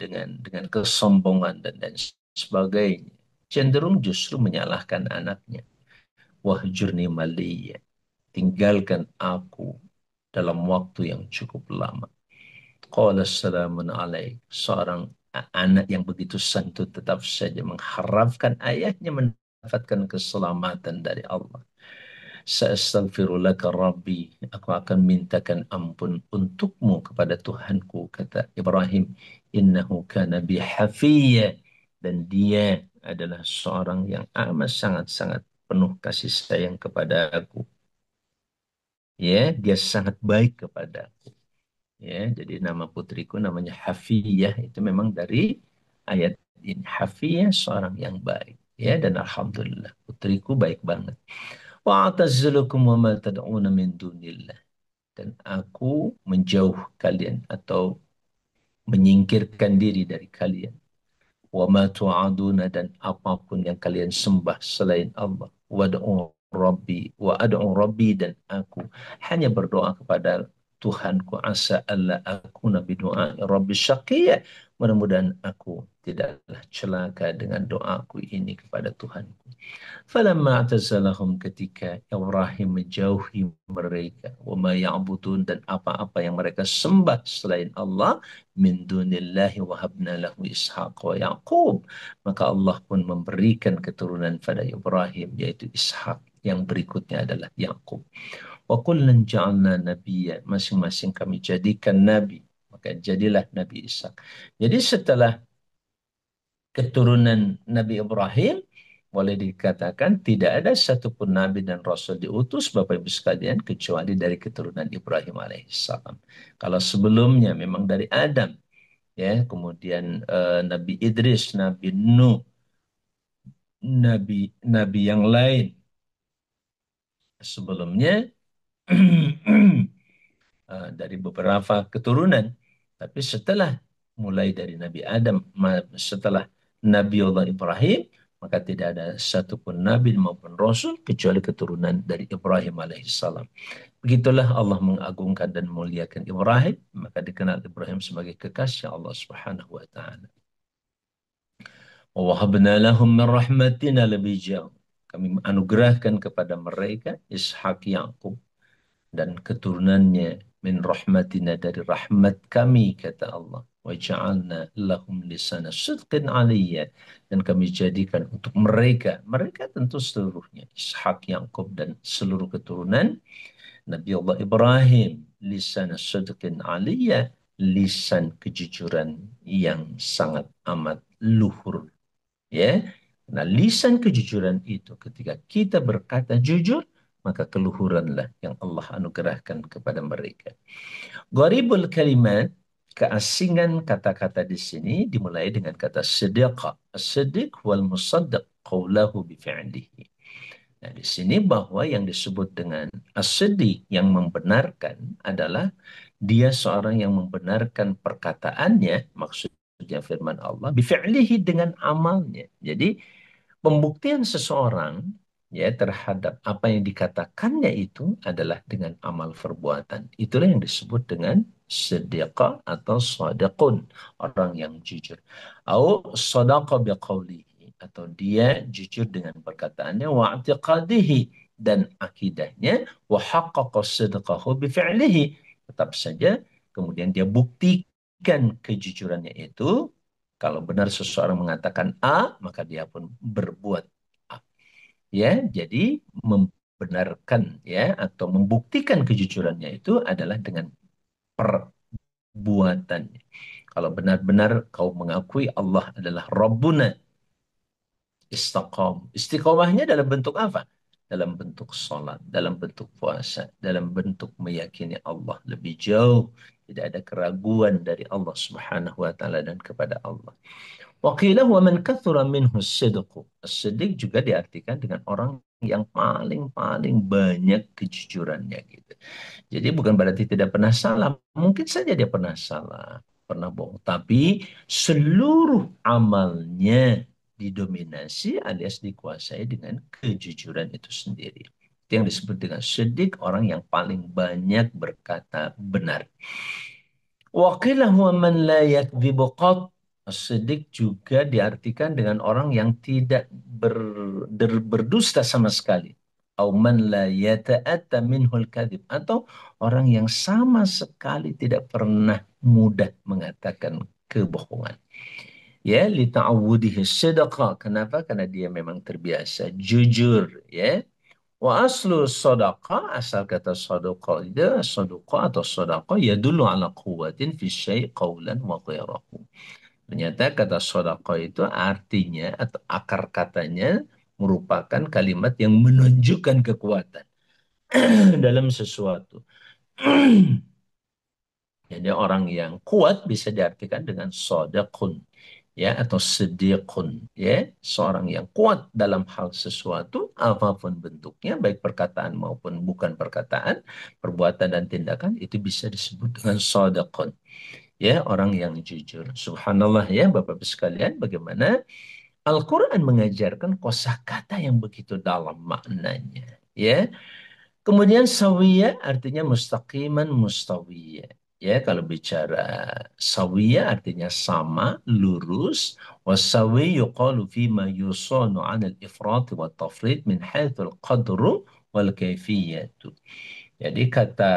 kesombongan dan sebagainya, cenderung justru menyalahkan anaknya. Wahjurni maliya, tinggalkan aku dalam waktu yang cukup lama. Qala salamun alaik. Seorang anak yang begitu santun tetap saja mengharapkan ayahnya mendapatkan keselamatan dari Allah. Sa'astaghfirulaka Rabbi. Aku akan mintakan ampun untukmu kepada Tuhanku, kata Ibrahim. Innahu kana bi hafiyya. Dan dia adalah seorang yang amat sangat-sangat penuh kasih sayang kepada aku. Ya, dia sangat baik kepada. Ya, jadi nama putriku namanya Hafiyah, itu memang dari ayat ini. Hafiyah seorang yang baik. Ya, dan alhamdulillah putriku baik banget. Wa atazzilukum wa ma tad'una min dunillah. Dan aku menjauh kalian atau menyingkirkan diri dari kalian. Wa ma tu'aduna, dan apapun yang kalian sembah selain Allah. Wa ad'u rabbi, dan aku hanya berdoa kepada Tuhanku. Asa alla akuna bidu'a rabbi syaqiyya. Mudah-mudahan aku tidaklah celaka dengan doaku ini kepada Tuhanku. Falamma atazalahum, ketika Ibrahim menjauhi mereka, wa ma ya'budun, dan apa-apa yang mereka sembah selain Allah, min dunillahi wahabna lahu ishaq wa yaqub, maka Allah pun memberikan keturunan pada Ibrahim, yaitu Ishak, yang berikutnya adalah Yakub. Wa kullan ja'alna nabiyya, masing-masing kami jadikan nabi, maka jadilah Nabi Ishak. Jadi setelah keturunan Nabi Ibrahim, boleh dikatakan tidak ada satupun Nabi dan Rasul diutus Bapak Ibu sekalian kecuali dari keturunan Ibrahim alaihissalam. Kalau sebelumnya memang dari Adam, ya, kemudian Nabi Idris, Nabi Nuh, nabi yang lain sebelumnya dari beberapa keturunan. Tapi setelah mulai dari Nabi Adam, setelah Nabi Allah Ibrahim, maka tidak ada satupun Nabi maupun Rasul kecuali keturunan dari Ibrahim alaihissalam. Begitulah Allah mengagungkan dan memuliakan Ibrahim, maka dikenal Ibrahim sebagai kekasih Allah Subhanahu wa taala. Wa wahabna lahum min rahmatina, lebih jauh kami anugerahkan kepada mereka Ishak, Yakub, dan keturunannya, min rahmatina, dari rahmat kami, kata Allah. Wa ja'alna lahum lisana sidqin aliyya, dan kami jadikan untuk mereka tentu seluruhnya, Ishak, Yakub, dan seluruh keturunan Nabi Allah Ibrahim, lisan sidqin aliyya, lisan kejujuran yang sangat amat luhur. Ya, nah lisan kejujuran itu ketika kita berkata jujur, maka keluhuranlah yang Allah anugerahkan kepada mereka. Gharibul kalimat, keasingan kata-kata di sini dimulai dengan kata siddiqa. As-siddiq wal musaddaq qawlahu bifi'lihi. Nah, di sini bahwa yang disebut dengan as-siddiq, yang membenarkan, adalah dia seorang yang membenarkan perkataannya, maksudnya firman Allah, bifi'lihi, dengan amalnya. Jadi pembuktian seseorang ya terhadap apa yang dikatakannya itu adalah dengan amal perbuatan. Itulah yang disebut dengan siddiqa atau sadaqun, orang yang jujur. Atau sadaqa biqaulihi, atau dia jujur dengan perkataannya, wa i'tiqadihi, dan akidahnya, wa haqqaqa sidqahu bifi'lihi. Tetap saja kemudian dia buktikan kejujurannya itu. Kalau benar seseorang mengatakan A, maka dia pun berbuat A. Ya, jadi membenarkan ya atau membuktikan kejujurannya itu adalah dengan perbuatannya. Kalau benar-benar kau mengakui Allah adalah Rabbuna, istaqam. Istiqomahnya dalam bentuk apa? Dalam bentuk sholat, dalam bentuk puasa, dalam bentuk meyakini Allah lebih jauh. Tidak ada keraguan dari Allah Subhanahu wa taala dan kepada Allah. Waqilah wa man kathura minhu sidqu. As-siddiq juga diartikan dengan orang yang paling-paling banyak kejujurannya gitu. Jadi bukan berarti tidak pernah salah. Mungkin saja dia pernah salah, pernah bohong. Tapi seluruh amalnya didominasi alias dikuasai dengan kejujuran itu sendiri. Itu yang disebut dengan siddiq, orang yang paling banyak berkata benar. Waqilah huwa man la yakdzibu qat. As-siddiq juga diartikan dengan orang yang tidak berdusta sama sekali. Au man la yata'atta minhul kadzib. Atau orang yang sama sekali tidak pernah mudah mengatakan kebohongan. Ya, li ta'awudihi sidqa. Kenapa? Karena dia memang terbiasa jujur, ya. Wa aslu sodaqah, asal kata sodaqah itu, sodaqah atau sodaqah, ya dulu ala quwwatin fi syai' qawlan wa ghirahu. Ternyata kata sodaqah itu artinya atau akar katanya merupakan kalimat yang menunjukkan kekuatan dalam sesuatu. Jadi orang yang kuat bisa diartikan dengan sodaqun, ya, atau sediqun, ya, seorang yang kuat dalam hal sesuatu apapun bentuknya, baik perkataan maupun bukan perkataan, perbuatan dan tindakan, itu bisa disebut dengan sodaqun, ya, orang yang jujur. Subhanallah, ya Bapak-Bapak sekalian, bagaimana Al-Quran mengajarkan kosakata yang begitu dalam maknanya, ya. Kemudian sawiyah artinya mustaqiman mustawiyah. Ya, kalau bicara sawiyah artinya sama, lurus. Wasawi yuqalu fima yusanu 'an al-ifrat wa tafrid min haitsu al-qadru wal kaifiyatu. Jadi kata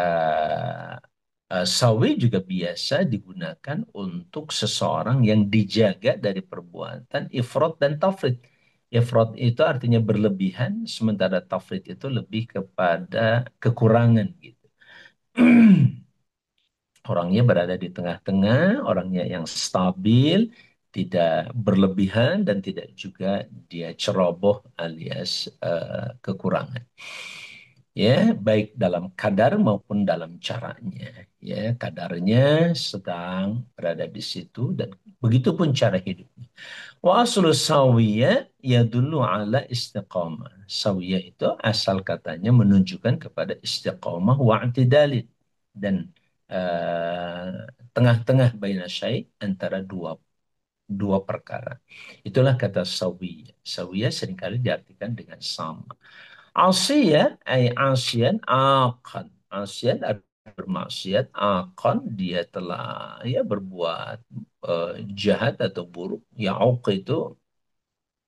sawi juga biasa digunakan untuk seseorang yang dijaga dari perbuatan ifrat dan tafrid. Ifrat itu artinya berlebihan, sementara tafrid itu lebih kepada kekurangan gitu. Orangnya berada di tengah-tengah, orangnya yang stabil, tidak berlebihan dan tidak juga dia ceroboh alias kekurangan. Ya, baik dalam kadar maupun dalam caranya. Ya, kadarnya sedang berada di situ dan begitu pun cara hidupnya. Wa aslu sawiyah yadullu ala istiqamah. Sawiyah itu asal katanya menunjukkan kepada istiqamah wa i'tidalin dan eh, tengah-tengah baina syai' antara dua perkara. Itulah kata sawiyah. Sawiyah seringkali diartikan dengan sama. Asiyah ay asyan akan. Asyan bermaksiat akan dia telah ya berbuat jahat atau buruk. Ya'uq itu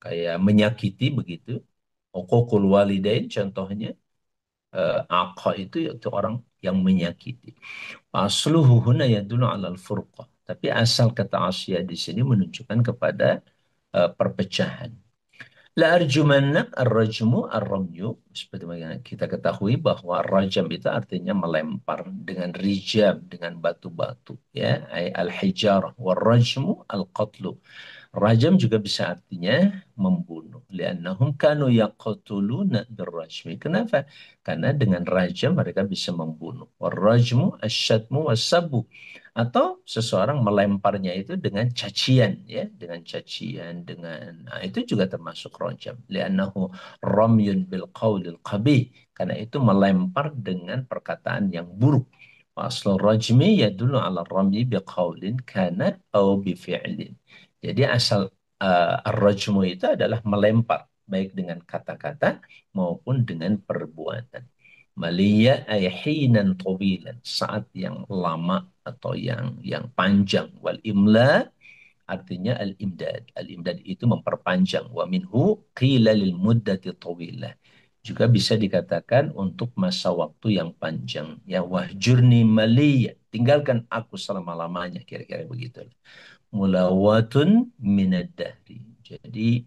kayak menyakiti begitu. Uququl walidain contohnya. Aqa itu orang yang menyakiti. Asluhu huna yadullu alal furqah. Tapi asal kata asya di sini menunjukkan kepada perpecahan. La arjumannak ar-rajmu ar-ramyu. Seperti yang kita ketahui bahwa rajam itu artinya melempar dengan rijam, dengan batu-batu. Ya, ay al-hijarah. Wal-rajmu al-qatlu. Rajam juga bisa artinya membunuh. Liannahum kanu yaqtuluna birrajmi. Kenapa? Karena dengan rajam mereka bisa membunuh. Wal-rajmu asyadmu wasabu. Atau seseorang melemparnya itu dengan cacian, ya, dengan cacian, dengan itu juga termasuk rajam. Li'annahu ramyun bil qawlil qabih, karena itu melempar dengan perkataan yang buruk. Asal rajmi yadullu ala ramyi bi qawlin kana au bi fi'lin. Jadi asal ar-rajmu itu adalah melempar baik dengan kata-kata maupun dengan perbuatan. Malia ayhinan tawilan, saat yang lama atau yang panjang. Wal imla artinya al imdad. Al imdad itu memperpanjang. Wa minhu qila lil muddati tawilah. Juga bisa dikatakan untuk masa waktu yang panjang. Ya, wahjurni maliya. Tinggalkan aku selama-lamanya. Kira-kira begitu. Mulawatun minad dahri. Jadi,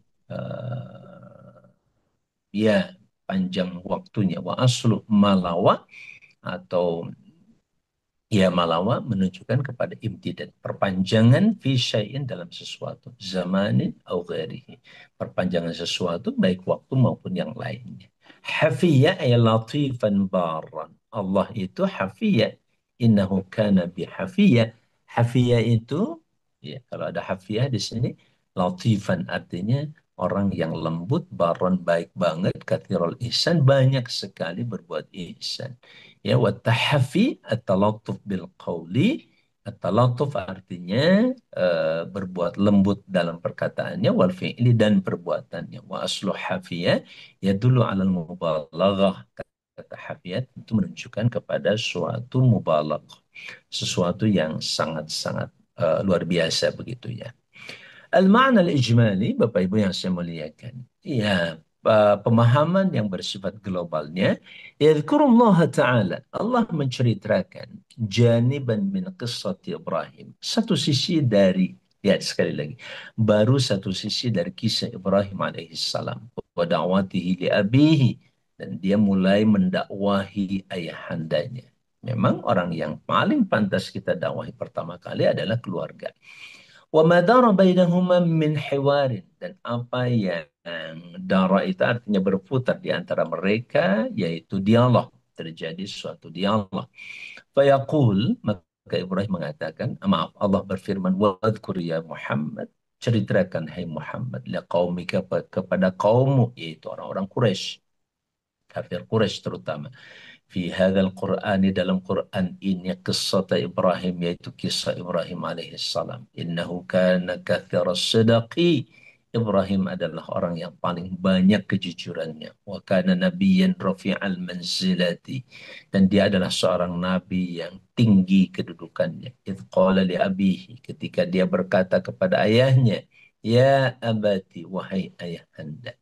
ya panjang waktunya. Wa aslu malawa atau ya malawa menunjukkan kepada imtidad. Perpanjangan fi syai'in dalam sesuatu. Zamanin au ghairihi. Perpanjangan sesuatu baik waktu maupun yang lainnya. Hafiyya ay latifan barran. Allah itu hafiyya. Innahu kana bihafiyya. Hafiyya itu, ya kalau ada hafiyah di sini, latifan artinya orang yang lembut, baron baik banget, kathirul ihsan, banyak sekali berbuat ihsan. Ya, wa tahafi at-talattuf bil qawli. At-talattuf artinya berbuat lembut dalam perkataannya, wal fi'li dan perbuatannya. Wa aslu hafiyah yadullu 'alal mubalaghah. Kata hafiyat itu menunjukkan kepada suatu mubalaghah, sesuatu yang sangat-sangat luar biasa begitu ya. Al-ma'na al-ijmali, Bapak Ibu yang saya muliakan. Ya, pemahaman yang bersifat globalnya. Yadhkurullah Ta'ala. Allah menceritakan janiban min qissati Ibrahim. Satu sisi dari, ya sekali lagi, baru satu sisi dari kisah Ibrahim alaihissalam. Wa da'watihi li abihi. Dan dia mulai mendakwahi ayahandanya. Memang orang yang paling pantas kita dakwahi pertama kali adalah keluarga. Wa madara bainahuma min hiwarin, dan apa yang dara itu artinya berputar di antara mereka, yaitu dialog, terjadi suatu dialog. Fayaqul, maka Ibrahim mengatakan, maaf, Allah berfirman, wadhkur ya Muhammad, ceritakan hai Muhammad liqaumika, kepada kaummu, yaitu orang-orang Quraisy, kafir Quraisy terutama. Fi hadzal Qur'an, dalam Quran ini, kisah Ibrahim, yaitu kisah Ibrahim alaihissalam. Innahu kana kathiras sidaqi. Ibrahim adalah orang yang paling banyak kejujurannya. Wa kana nabiyyan rafi'al manzilati. Dan dia adalah seorang nabi yang tinggi kedudukannya. Idh qala li abihi, ketika dia berkata kepada ayahnya, ya abati, wahai ayahanda.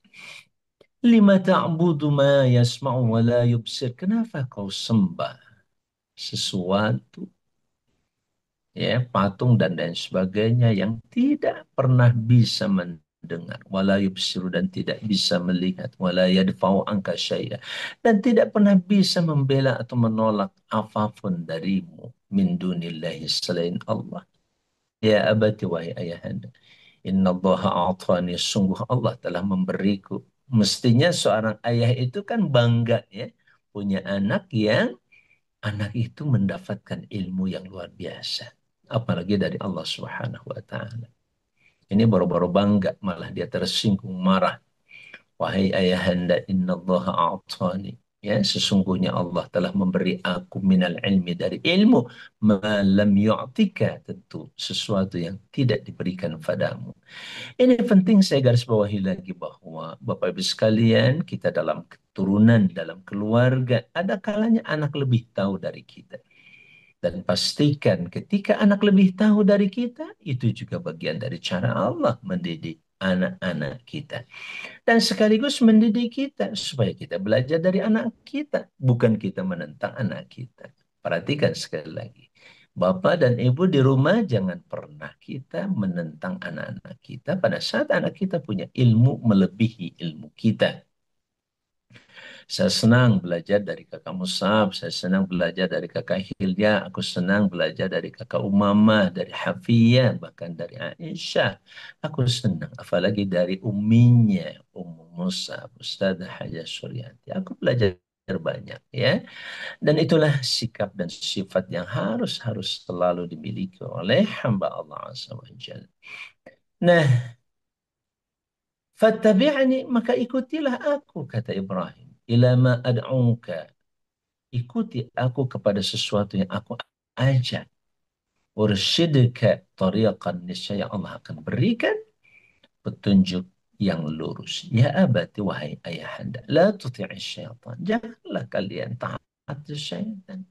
Lima ta'budu ma yasma'u wa la yubsir. Kenapa kau sembah sesuatu, ya, patung dan lain sebagainya yang tidak pernah bisa mendengar, wala yubsiru, dan tidak bisa melihat, wala yadfa'u anka syai'a, dan tidak pernah bisa membela atau menolak apapun darimu min dunillahi selain Allah. Ya abati, wahai ayahanda, Inna allaha a'tani, sungguh Allah telah memberiku. Mestinya seorang ayah itu kan bangga ya, punya anak yang anak itu mendapatkan ilmu yang luar biasa. Apalagi dari Allah Subhanahu wa taala. Ini baru-baru bangga, malah dia tersinggung, marah. Wahai ayahanda, innallaha a'tani. Ya, sesungguhnya Allah telah memberi aku minal ilmi, dari ilmu, ma lam yu'tika, tentu sesuatu yang tidak diberikan padamu. Ini penting saya garis bawahi lagi, bahwa Bapak Ibu sekalian, kita dalam keturunan, dalam keluarga, ada kalanya anak lebih tahu dari kita. Dan pastikan ketika anak lebih tahu dari kita, itu juga bagian dari cara Allah mendidik anak-anak kita. Dan sekaligus mendidik kita supaya kita belajar dari anak kita, bukan kita menentang anak kita. Perhatikan sekali lagi. Bapak dan Ibu di rumah, jangan pernah kita menentang anak-anak kita pada saat anak kita punya ilmu melebihi ilmu kita. Saya senang belajar dari kakak Musab, saya senang belajar dari kakak Hilya, aku senang belajar dari kakak Umamah, dari Hafiyah, bahkan dari Aisyah. Aku senang, apalagi dari umminya, Ummu Musab, Ustazah Haja Suryanti. Aku belajar banyak ya. Dan itulah sikap dan sifat yang harus selalu dimiliki oleh hamba Allah Azza wa Jalla. Nah, fattabi'ani, maka ikutilah aku, kata Ibrahim. Ila ma ad'uka, ikuti aku kepada sesuatu yang aku ajak. Ursyidka tariqan, niscaya Allah akan berikan petunjuk yang lurus. Ya abati, wahai ayahanda, la tuti'i syaitan. Janganlah kalian taat syaitan.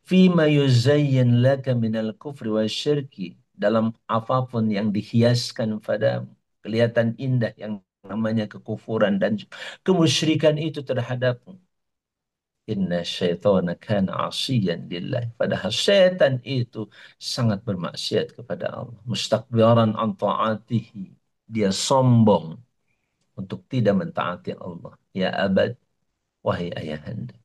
Fima yuzayyin laka minal kufri wa syirki, dalam apapun yang dihiaskan padamu, kelihatan indah yang namanya kekufuran dan kemusyrikan itu terhadapmu. Inna syaitana kana asiyan lillah. Padahal syaitan itu sangat bermaksiat kepada Allah. Mustakbiran an ta'atihi. Dia sombong untuk tidak mentaati Allah. Ya abad, wahai ayahanda.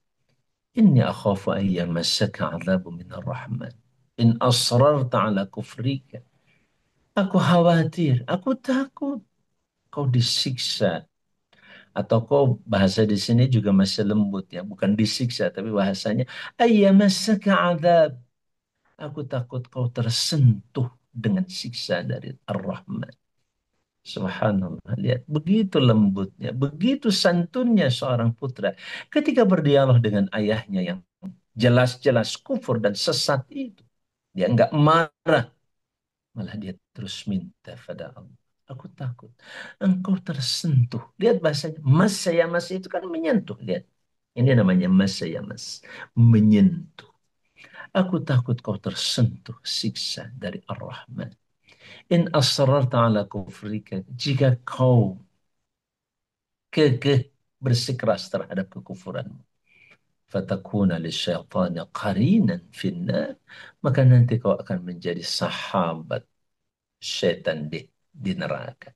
Inni akhafu an yamassaka adzabu minar rahman. In asrarta ala kufrika. Aku khawatir, aku takut kau disiksa. Atau kau bahasa di sini juga masih lembut ya, bukan disiksa tapi bahasanya ayyamassaka adzab. Aku takut kau tersentuh dengan siksa dari Ar-Rahman. Subhanallah, lihat begitu lembutnya, begitu santunnya seorang putra ketika berdialog dengan ayahnya yang jelas-jelas kufur dan sesat itu. Dia enggak marah, malah dia terus minta pada Allah. Aku takut engkau tersentuh. Lihat bahasanya. Mas saya mas itu kan menyentuh. Lihat. Ini namanya mas saya mas. Menyentuh. Aku takut kau tersentuh siksa dari Ar-Rahman. In asrarta ala kufrika. Jika kau kekeh bersikeras terhadap kekufuranmu. Fatakuna li syaitani qarinan finnar. Maka nanti kau akan menjadi sahabat syaitan di neraka.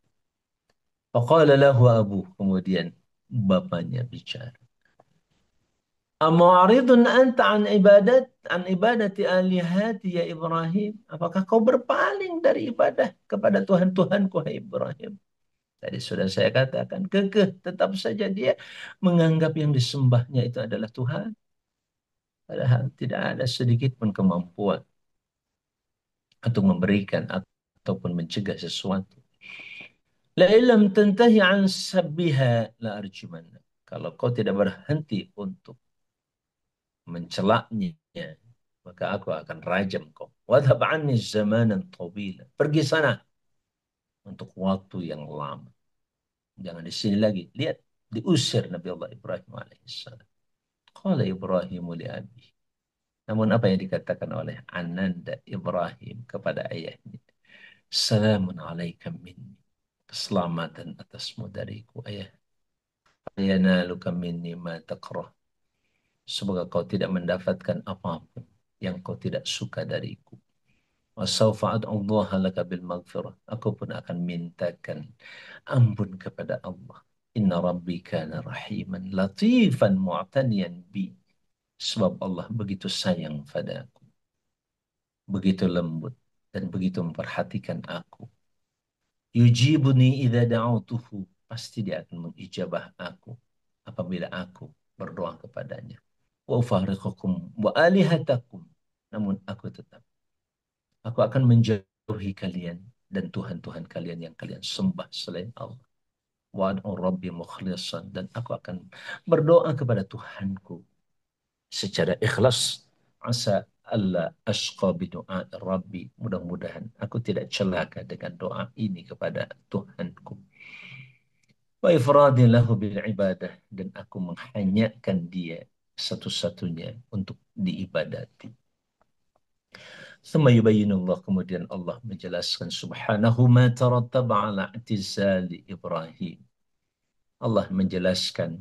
Faqala lahu abu, kemudian bapaknya bicara. Amu'aridun anta an ibadati alihati ya Ibrahim? Apakah kau berpaling dari ibadah kepada Tuhan-Tuhanku, hai Ibrahim? Tadi sudah saya katakan, kekeh tetap saja dia menganggap yang disembahnya itu adalah Tuhan. Padahal tidak ada sedikit pun kemampuan untuk memberikan ataupun mencegah sesuatu. La ilam tantahi an sabbiha la arjumanna. Kalau kau tidak berhenti untuk mencelaknya, maka aku akan rajam kau. Wadhab anni zamanan tawila. Pergi sana untuk waktu yang lama. Jangan di sini lagi. Lihat, diusir Nabi Allah Ibrahim alaihissalam. Qala Ibrahimu li abi. Namun apa yang dikatakan oleh Ananda Ibrahim kepada ayahnya? Salamun alaika minni. Keselamatan atasmu dariku, ayah. Yanaluka minni ma takrah. Semoga kau tidak mendapatkan apapun yang kau tidak suka dariku. Wasaufa ad'ullaha laka bil maghfirah. Aku pun akan mintakan ampun kepada Allah. Inna rabbi kana rahiman latifan mu'taniyan bi. Sebab Allah begitu sayang padaku. Begitu lembut dan begitu memperhatikan aku. Yujibuni idza da'autuhu. Pasti dia akan mengijabah aku apabila aku berdoa kepadanya. Wa ufariqukum wa alihatakum. Namun aku akan menjauhi kalian dan Tuhan-Tuhan kalian yang kalian sembah selain Allah. Wa ad'u rabbi mukhlishan, dan aku akan berdoa kepada Tuhanku secara ikhlas. Asa alla ashqa bi du'a rabbi. Mudah-mudahan aku tidak celaka dengan doa ini kepada Tuhanku. Wa ifradin lahu bil ibadah, dan aku menghanyakan dia satu-satunya untuk diibadati. Thumma yubayyinullah, kemudian Allah menjelaskan subhanahu ma tarattaba ala i'tizali Ibrahim. Allah menjelaskan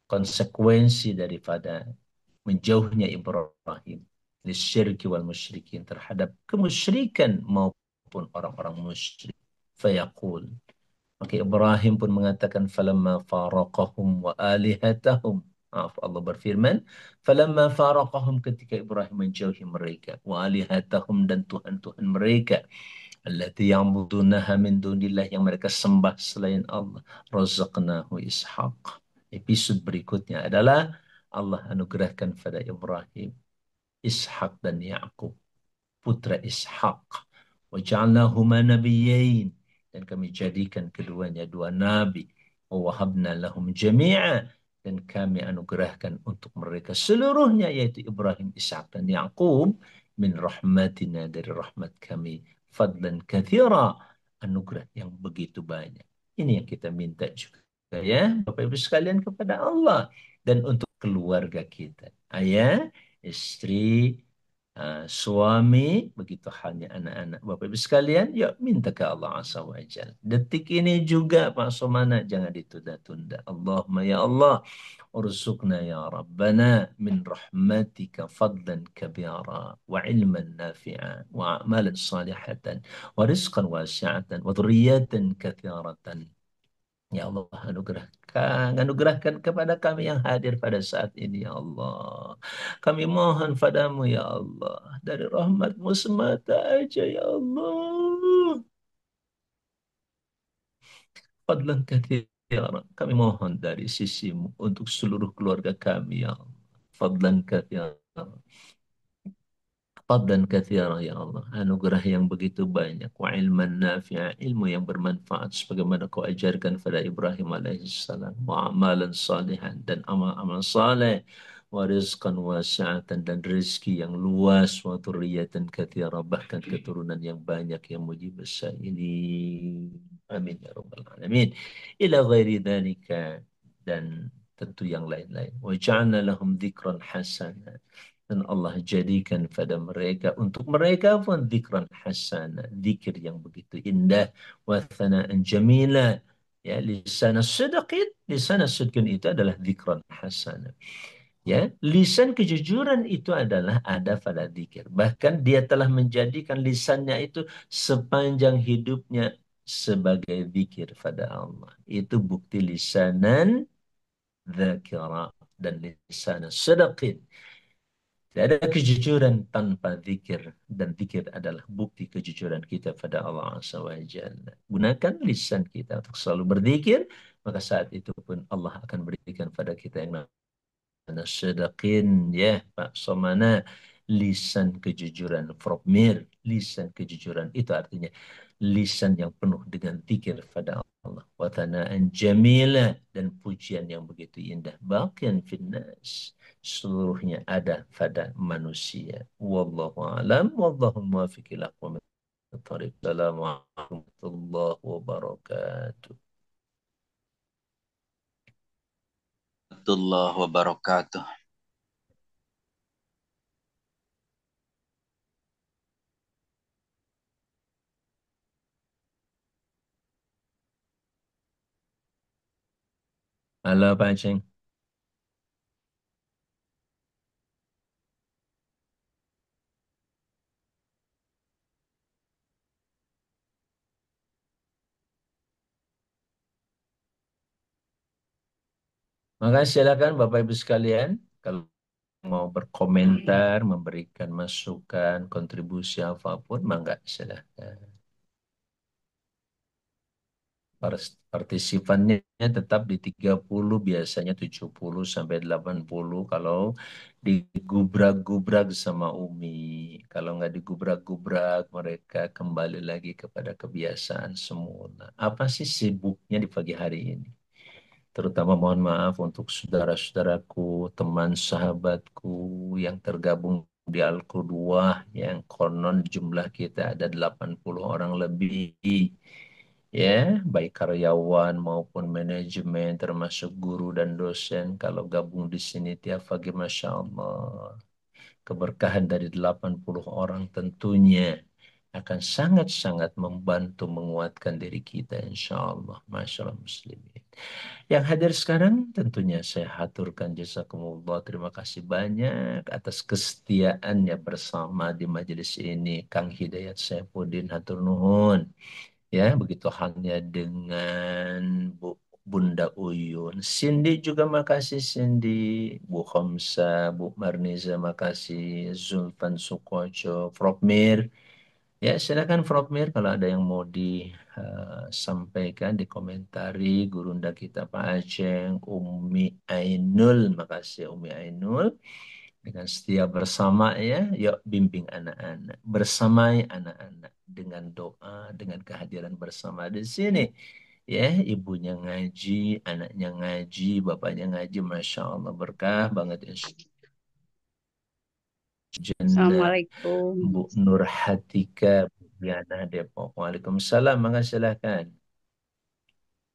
konsekuensi daripada menjauhnya Ibrahim lisyirki wal musyrikin, terhadap kemusyrikan maupun orang-orang musyrik. Fayaqul, maka Ibrahim pun mengatakan falamma faraqahum wa alihatahum. Maaf, Allah berfirman, falamma faraqahum, ketika Ibrahim menjauhi mereka, wa alihatahum, dan Tuhan-Tuhan mereka, allati ya'budunaha min dunillah, yang mereka sembah selain Allah, razaqnahu Ishaq. Episode berikutnya adalah Allah anugerahkan pada Ibrahim Ishak dan Yakub, putra Ishak. Wa ja'alnahuma nabiyyain, dan kami jadikan keduanya dua nabi. Wa wahabna lahum jami'a, dan kami anugerahkan untuk mereka seluruhnya, yaitu Ibrahim, Ishak dan Yakub, min rahmatina, dari rahmat kami, fadlan kathira, anugerah yang begitu banyak. Ini yang kita minta juga ya Bapak Ibu sekalian kepada Allah dan untuk keluarga kita, ayah, istri, Suami, begitu halnya anak-anak. Bapak Ibu sekalian, yuk minta ke Allah Azza wa Jal. Detik ini juga Pak Somana, jangan ditunda-tunda. Allahumma ya Allah, urzuqna ya Rabbana min rahmatika fadlan kabira wa ilman nafi'a wa a'malan salihatan wa rizqan wasi'atan wa dhurriyatan kathiratan. Ya Allah, anugerahkan kepada kami yang hadir pada saat ini, ya Allah. Kami mohon padamu, ya Allah. Dari rahmatmu semata aja, ya Allah. Fadlan katsira. Kami mohon dari sisimu untuk seluruh keluarga kami, ya Allah. Fadlan katsira. Fadlan katsira ya Allah, anugerah yang begitu banyak, wa ilman nafi'a, ilmu yang bermanfaat sebagaimana kau ajarkan pada Ibrahim alaihissalam, wa amalan salihan, dan amal-amal saleh, wa rizqan wasi'atan, dan rezeki yang luas, wa dzurriyyatan katsira, bahkan keturunan yang banyak yang mujib ini. Amin ya rabbal alamin. Ila ghairi dzalika, dan tentu yang lain-lain. Wa ja'alna lahum dzikran hasanah, dan Allah jadikan pada mereka, untuk mereka pun dzikran hasanah, zikir yang begitu indah, wa thana'an jamila, ya, lisan sidqin itu adalah dzikran hasanah, ya, lisan kejujuran itu adalah ada pada zikir, bahkan dia telah menjadikan lisannya itu sepanjang hidupnya sebagai zikir pada Allah. Itu bukti lisanan dzakira dan lisanan sidqin. Tidak ada kejujuran tanpa zikir, dan zikir adalah bukti kejujuran kita pada Allah Azza wa Jalla. Gunakan lisan kita untuk selalu berzikir, maka saat itu pun Allah akan berikan pada kita yang namanya sedaqin, ya Pak Somana, lisan kejujuran, Frobmir, lisan kejujuran itu artinya lisan yang penuh dengan zikir pada Allah. Wa thana'an jamila, dan pujian yang begitu indah. Baqiyan finnas, seluruhnya ada pada manusia. Wallahu alam, wallahu muwaffiq ila aqwamit thoriq. Assalamualaikum warahmatullahi wabarakatuh. Warahmatullahi wabarakatuh. Halo Pak Aceng. Maka silakan Bapak Ibu sekalian, kalau mau berkomentar, memberikan masukan, kontribusi apapun, mangga silakan. Partisipannya tetap di 30, biasanya 70 sampai 80 kalau digubrak-gubrak sama Umi. Kalau nggak digubrak-gubrak, mereka kembali lagi kepada kebiasaan semula. Apa sih sibuknya di pagi hari ini? Terutama mohon maaf untuk saudara-saudaraku, teman sahabatku yang tergabung di Al-Qudwah, yang konon jumlah kita ada 80 orang lebih. Ya, baik karyawan maupun manajemen, termasuk guru dan dosen. Kalau gabung di sini tiap pagi, Masya Allah, keberkahan dari 80 orang tentunya akan sangat-sangat membantu menguatkan diri kita, insya Allah. Masya Allah muslimin. Yang hadir sekarang tentunya saya haturkan jazakumullah. Terima kasih banyak atas kesetiaannya bersama di majelis ini. Kang Hidayat Saifuddin hatur nuhun. Ya, begitu halnya dengan Bunda Uyun. Cindy juga makasih Cindy. Bu Khamsa, Bu Marniza makasih. Zulfan Sukoco, Frogmir. Ya, silakan Frogmir kalau ada yang mau disampaikan, dikomentari. Gurunda kita Pak Aceng, Umi Ainul, makasih Umi Ainul. Dengan setia bersama, ya, yuk bimbing anak-anak, bersamai anak-anak dengan doa, dengan kehadiran bersama di sini. Ya, ibunya ngaji, anaknya ngaji, bapaknya ngaji, Masya Allah berkah banget ya. Jannah, Assalamualaikum. Bu Nur Hatika, Bu Diana Depok. Waalaikumsalam, maka silakan.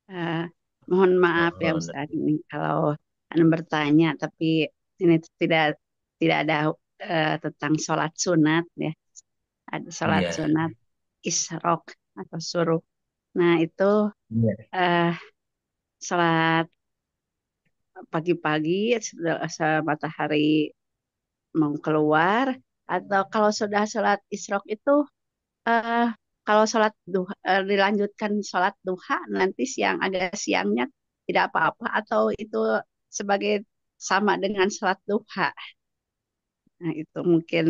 Eh, mohon maaf ya Mohon. Ustaz ini kalau Anda bertanya tapi ini tidak tidak ada tentang sholat sunat ya. Ada sholat Iya. sunat isyrok atau suruh. Nah itu Iya. eh, sholat pagi-pagi matahari mau keluar atau kalau sudah sholat isyrok itu eh, kalau sholat duha, dilanjutkan sholat duha nanti agak siangnya tidak apa-apa atau itu sebagai sama dengan sholat duha. Nah, itu mungkin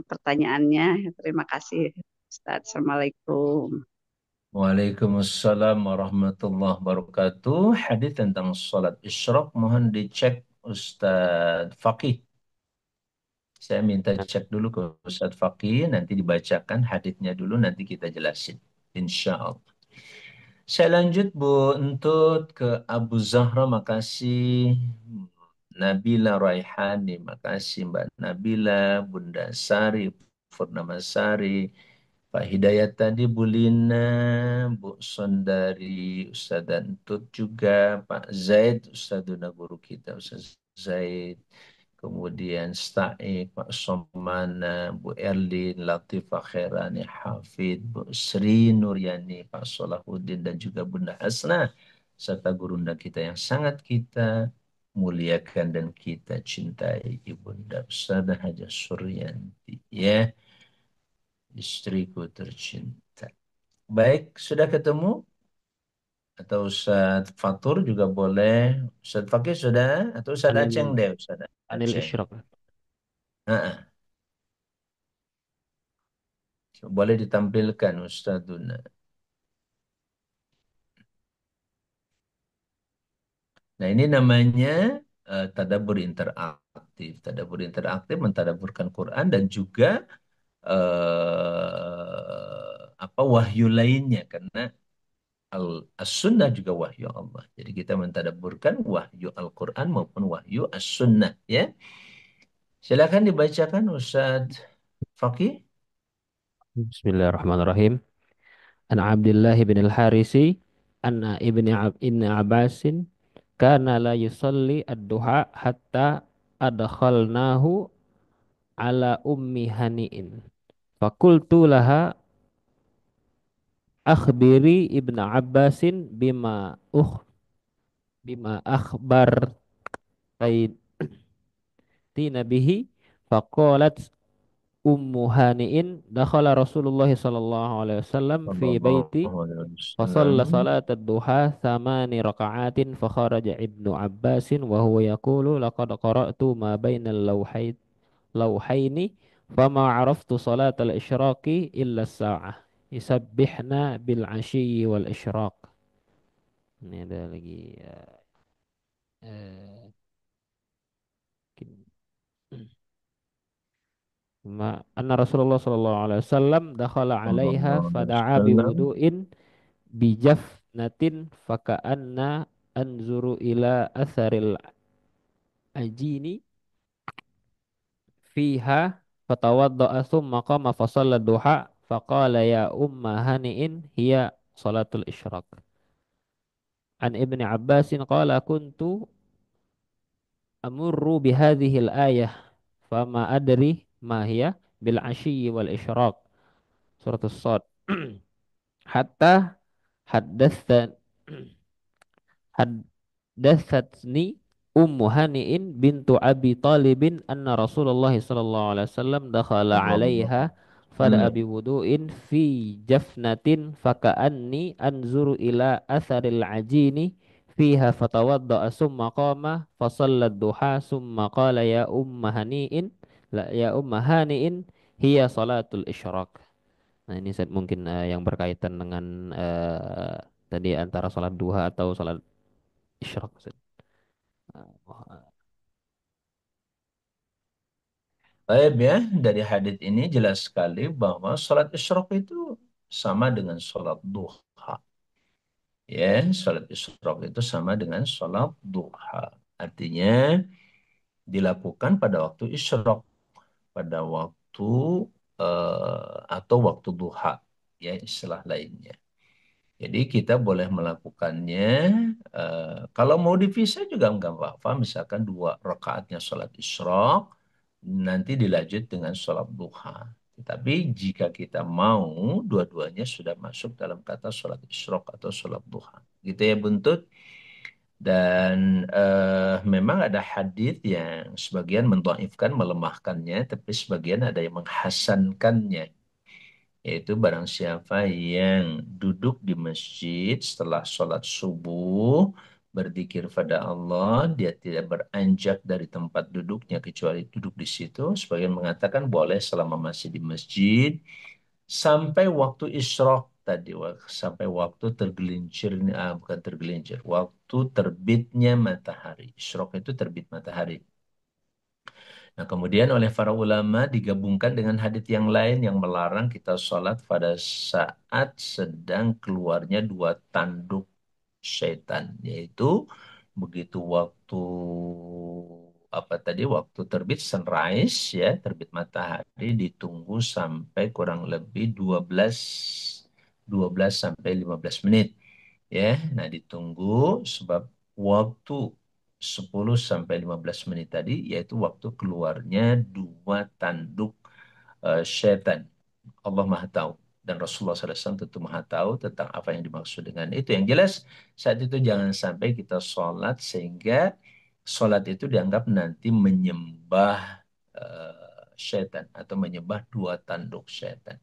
pertanyaannya. Terima kasih, Ustaz. Assalamualaikum. Waalaikumsalam warahmatullahi wabarakatuh. Hadis tentang sholat isyraq mohon dicek Ustadz Fakih. Saya minta cek dulu ke Ustadz Fakih, nanti dibacakan hadisnya dulu, nanti kita jelasin. Insya Allah. Saya lanjut Bu Untut ke Abu Zahra, makasih. Nabila Raihani, makasih Mbak Nabila, Bunda Sari, Purnamasari, Pak Hidayat tadi, Bu Lina, Bu Sondari, Ustadz Untut juga, Pak Zaid, Ustadzuna guru kita, Ustadz Zaid, kemudian Staik, Pak Somana, Bu Erlin, Latifah Khairani, Hafid, Bu Sri Nuryani, Pak Solahuddin, dan juga Bunda Hasna, serta gurunda kita yang sangat kita muliakan dan kita cintai, Ibunda Ustazah Haja Suryanti, ya, istriku tercinta. Baik, sudah ketemu? Atau Ustadz Fatur juga boleh. Ustadz Fakih sudah? Atau Ustadz Aceng Anil deh, Ustadz anil Aceng. isyrok. Nah, boleh ditampilkan Ustadzuna. Nah, ini namanya tadabbur interaktif. Tadabbur interaktif mentadaburkan Quran dan juga apa wahyu lainnya karena as-sunnah juga wahyu Allah. Jadi kita mentadabburkan wahyu Al-Quran maupun wahyu as-sunnah ya. Silakan dibacakan Ustadz Fakih. Bismillahirrahmanirrahim. An Abdullah bin al-Harisi anna ibni Abbasin kana la yusalli ad-duha hatta adkhalnahu ala ummi hani'in. Fakultu laha akhbiri ibn Abbasin bima akhbar tina bihi. Faqalat ummu hani'in dakhala Rasulullah sallallahu alaihi wasallam fi baiti Sallallahu alaihi فصلى wasallam. صلاة الضحى 8 ركعات فخرج ابن عباس وهو يقول لقد قرأت ما بين لوحين فما عرفت صلاة الإشراق إلا الساعة يسبحنا بالعشي والإشراق. Ini ada lagi eh, anna Rasulullah sallallahu alaihi wasallam dakhala 'alaiha Sallallahu alaihi fada'a wasallam. biwudu'in bijafnatin faka'anna anzuru ila atharil ajini fiha fatawadda'a thumma qama fa shalla duha faqala ya umma hani'in hiya salatul isyraq. An Ibni Abbasin qala kuntu amurru bihadhihi al-ayah fama adri ma hiya bil ashiyyi wal isyraq. Surat as-sad. Hatta haddatsan Dasatni Ummu Hani'in bintu Abi Talibin anna Rasulullah sallallahu alaihi wasallam dakhala Sallallahu 'alaiha fada'a alaihi bi wudu'in fi jafnatin faka'anni anzuru ila atharil ajini fiha fatawadda'a summa qama fa shalla duha summa qala ya umma hani'in la ya umma hani'in hiya salatul isyraq. Nah ini Ustaz, mungkin yang berkaitan dengan tadi antara salat duha atau salat isyraq Ustaz. Baik ya, dari hadis ini jelas sekali bahwa sholat isyraq itu sama dengan sholat duha. Ya, sholat isyraq itu sama dengan sholat duha. Artinya dilakukan pada waktu isyraq, pada waktu atau waktu duha, ya istilah lainnya. Jadi kita boleh melakukannya, kalau mau dipisah juga nggak apa-apa. Misalkan 2 rakaatnya sholat isyraq, nanti dilanjut dengan sholat duha. Tetapi jika kita mau, dua-duanya sudah masuk dalam kata sholat isyraq atau sholat duha. Gitu ya, Buntut. Dan memang ada hadis yang sebagian mendhaifkan, melemahkannya, tapi sebagian ada yang menghasankannya. Yaitu barang siapa yang duduk di masjid setelah sholat subuh, berzikir pada Allah, dia tidak beranjak dari tempat duduknya kecuali duduk di situ. Sebagian mengatakan boleh selama masih di masjid, sampai waktu isyraq tadi, sampai waktu tergelincir, bukan tergelincir, waktu terbitnya matahari. Isyraq itu terbit matahari. Nah, kemudian oleh para ulama digabungkan dengan hadits yang lain yang melarang kita sholat pada saat sedang keluarnya dua tanduk syaitan, yaitu begitu waktu apa tadi, waktu terbit sunrise, ya, terbit matahari, ditunggu sampai kurang lebih 12 sampai 15 menit, ya. Nah, ditunggu sebab waktu 10 sampai 15 menit tadi yaitu waktu keluarnya dua tanduk syaitan. Allah Maha Tahu dan Rasulullah SAW tentu Maha Tahu tentang apa yang dimaksud dengan itu. Yang jelas saat itu jangan sampai kita sholat sehingga sholat itu dianggap nanti menyembah syaitan atau menyembah dua tanduk syaitan,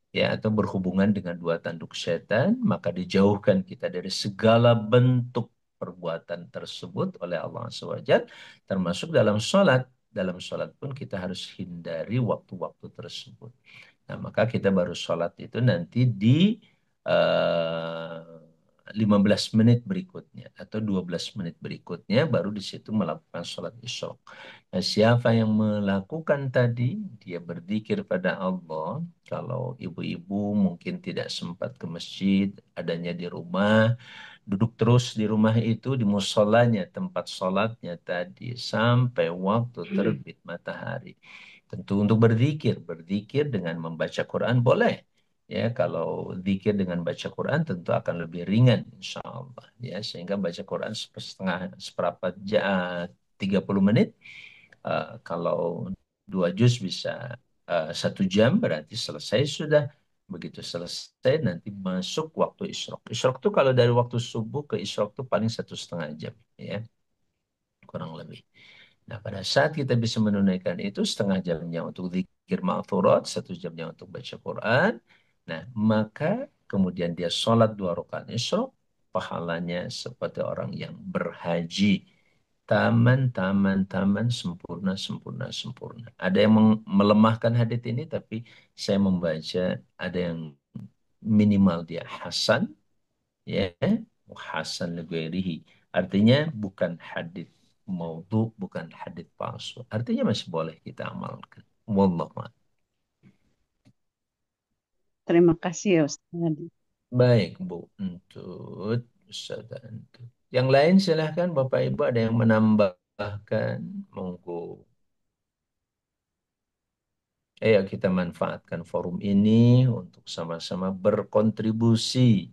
ya, atau berhubungan dengan dua tanduk setan, maka dijauhkan kita dari segala bentuk perbuatan tersebut oleh Allah SWT, termasuk dalam sholat. Dalam sholat pun kita harus hindari waktu-waktu tersebut. Nah, maka kita baru sholat itu nanti di 15 menit berikutnya atau 12 menit berikutnya, baru di situ melakukan sholat isya. Nah, siapa yang melakukan tadi, dia berzikir pada Allah. Kalau ibu-ibu mungkin tidak sempat ke masjid, adanya di rumah, duduk terus di rumah itu, di musolanya, tempat sholatnya tadi, sampai waktu terbit matahari. Tentu untuk berzikir, berzikir dengan membaca Quran boleh. Ya, kalau zikir dengan baca Quran tentu akan lebih ringan, insya Allah. Ya, sehingga baca Quran setengah, seperempat jam, 30 menit. Kalau 2 juz bisa 1 jam, berarti selesai sudah. Begitu selesai nanti masuk waktu isyraq. Isyraq itu kalau dari waktu subuh ke isyraq itu paling 1,5 jam, ya, kurang lebih. Nah, pada saat kita bisa menunaikan itu, setengah jamnya untuk zikir ma'thurat, 1 jamnya untuk baca Quran. Nah, maka kemudian dia sholat 2 rakaat isyraq, pahalanya seperti orang yang berhaji. Taman, taman, taman, sempurna, sempurna, sempurna. Ada yang melemahkan hadits ini, tapi saya membaca ada yang minimal dia hasan, ya, hasan lighairihi. Artinya bukan hadits maudhu, bukan hadits palsu. Artinya masih boleh kita amalkan. Wallahu a'lam. Terima kasih ya Ustaz. Baik, Bu Untut, Ustaz Untut. Yang lain silahkan Bapak Ibu, ada yang menambahkan, monggo. Ayo kita manfaatkan forum ini untuk sama-sama berkontribusi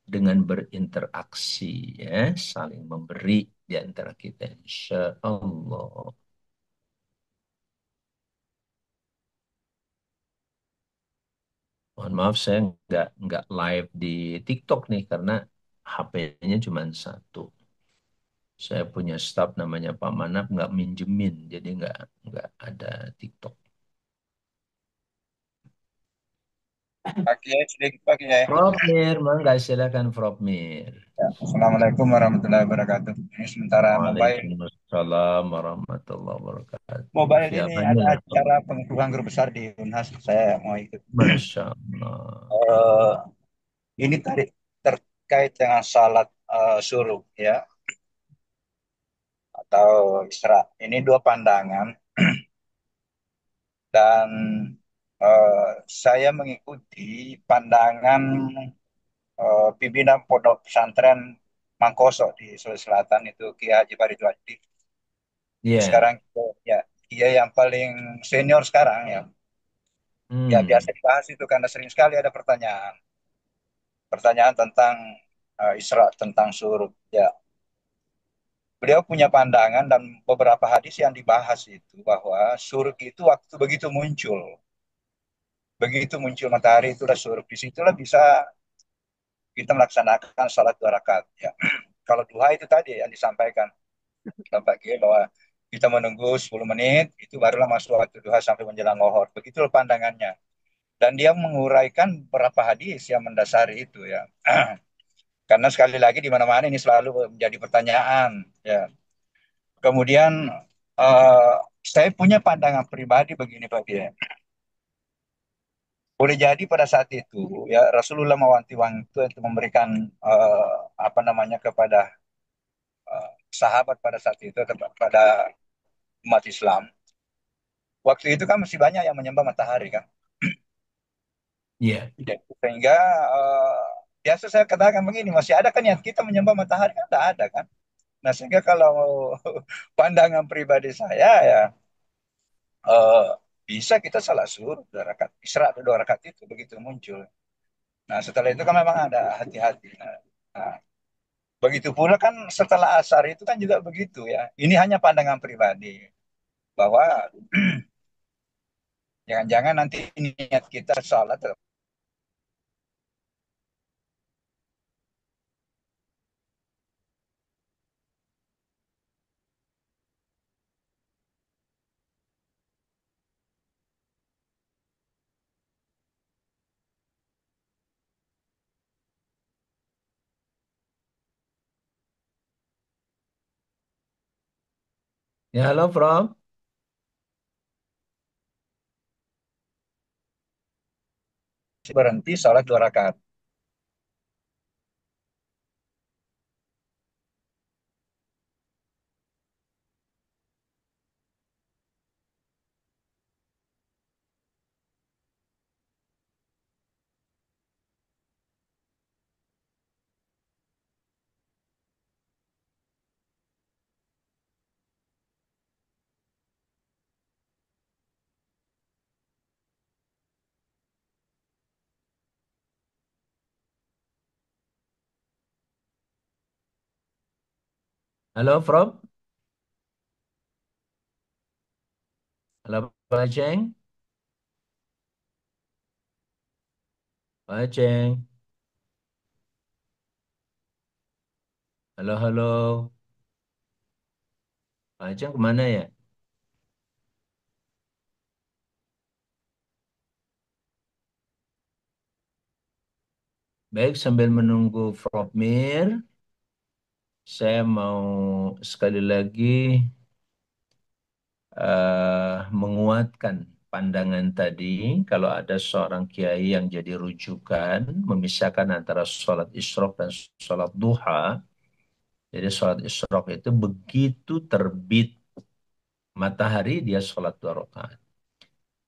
dengan berinteraksi, ya, saling memberi di antara kita, insya Allah. Mohon maaf saya nggak live di TikTok nih karena HP-nya cuma satu. Saya punya staff namanya Pak Manap, nggak minjemin, jadi nggak ada TikTok. Pak Kiai, sedikit Pak Kiai. Prof Mir, mangga silakan Prof Mir. Ya, Assalamualaikum warahmatullahi wabarakatuh. Ini sementara mobile. Waalaikumsalam warahmatullahi wabarakatuh. Mobile ini Siapanya ada ya, Prof? acara pengukuhan guru besar di Unhas. Saya mau ikut. Masya Allah. Eh, ini tadi terkait dengan salat suruh ya atau Isra. Ini dua pandangan dan saya mengikuti pandangan pimpinan Pondok Pesantren Mangkoso di Sulawesi Selatan itu Kiai Haji Farid Wajdi. Itu Ya. sekarang ya dia yang paling senior sekarang ya. Ya biasa Hmm. dibahas itu karena sering sekali ada pertanyaan. Pertanyaan tentang Isra, tentang surut. Ya, Beliau punya pandangan dan beberapa hadis yang dibahas itu bahwa surga itu waktu begitu muncul matahari itulah surga. Disitulah bisa kita melaksanakan salat 2 rakaat. Ya. Kalau duha itu tadi yang disampaikan Bapak Kiai bahwa kita menunggu 10 menit itu barulah masuk waktu duha sampai menjelang lohor. Begitulah pandangannya. Dan dia menguraikan beberapa hadis yang mendasari itu ya. Karena sekali lagi di mana-mana ini selalu menjadi pertanyaan ya. Kemudian eh, saya punya pandangan pribadi begini Pak Kiai. Boleh jadi pada saat itu ya Rasulullah mewanti-wanti untuk memberikan apa namanya kepada sahabat pada saat itu kepada umat Islam. Waktu itu kan masih banyak yang menyembah matahari kan. Iya. Ya, sehingga biasa saya katakan begini, masih ada kan yang kita menyembah matahari kan tidak ada kan. Nah sehingga kalau pandangan pribadi saya ya eh, bisa kita salah suruh 2 rakaat Isra atau 2 rakaat itu begitu muncul. Nah setelah itu kan memang ada hati-hati. Nah, begitu pula kan setelah asar itu kan juga begitu ya. Ini hanya pandangan pribadi bahwa jangan-jangan nanti niat kita salat. Ya, halo, From. Berhenti salat 2 rakaat. Halo, From. Halo, Pak Aceng. Pak Aceng. Halo, halo. Pak Aceng kemana ya? Baik, sambil menunggu Frobmir, saya mau sekali lagi menguatkan pandangan tadi. Kalau ada seorang kiai yang jadi rujukan, memisahkan antara sholat isyraq dan sholat duha. Jadi sholat isyraq itu begitu terbit matahari, dia sholat 2 rakaat.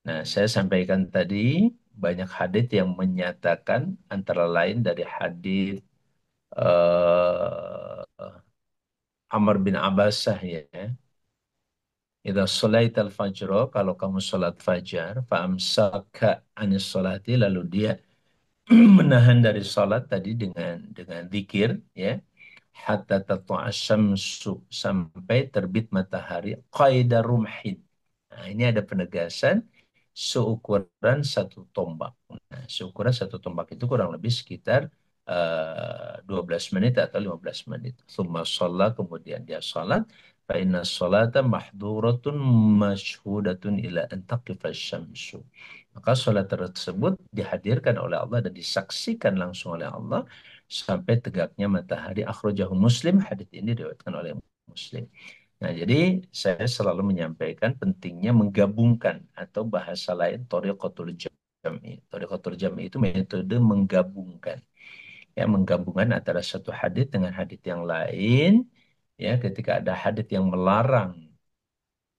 Nah, saya sampaikan tadi banyak hadits yang menyatakan antara lain dari hadits Amr bin Abbasah ya. Idza al fajr, kalau kamu salat fajar, fa'amsaka anis salati, lalu dia menahan dari salat tadi dengan zikir ya. Hatta tatlu'a syamsu, sampai terbit matahari, qaida rumhin. Nah, ini ada penegasan seukuran 1 tombak. Nah, seukuran 1 tombak itu kurang lebih sekitar 12 menit atau 15 menit. Thumma sholat, kemudian dia sholat. Fa inna sholata mahduratun masyhudatun ila an taqifa syamsu. Maka sholat tersebut dihadirkan oleh Allah dan disaksikan langsung oleh Allah sampai tegaknya matahari. Akhrajahu Muslim, hadits ini diriwayatkan oleh Muslim. Nah, jadi saya selalu menyampaikan pentingnya menggabungkan atau bahasa lain thariqatul jam'i. Thariqatul jam'i itu metode menggabungkan. Ya, menggabungkan antara satu hadis dengan hadis yang lain. Ya, ketika ada hadis yang melarang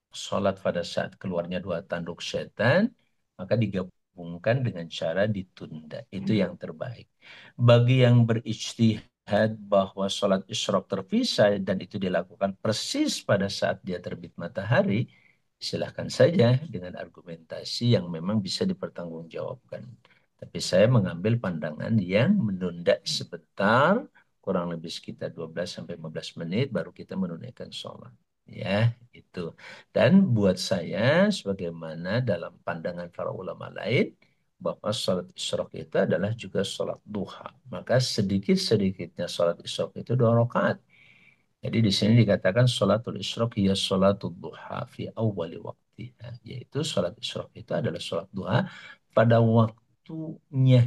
sholat pada saat keluarnya 2 tanduk setan, maka digabungkan dengan cara ditunda. Itu yang terbaik. Bagi yang berijtihad bahwa sholat isyraq terpisah dan itu dilakukan persis pada saat dia terbit matahari, silahkan saja dengan argumentasi yang memang bisa dipertanggungjawabkan. Tapi saya mengambil pandangan yang menunda sebentar, kurang lebih sekitar 12 sampai 15 menit baru kita menunaikan sholat. Ya, itu. Dan buat saya, sebagaimana dalam pandangan para ulama lain, bahwa sholat isyraq itu adalah juga sholat duha. Maka sedikit-sedikitnya sholat isyraq itu 2 rakaat. Jadi di sini dikatakan sholatul isyraq ya sholatul duha fi awwali waktiha. Yaitu sholat isyraq itu adalah sholat duha pada waktunya.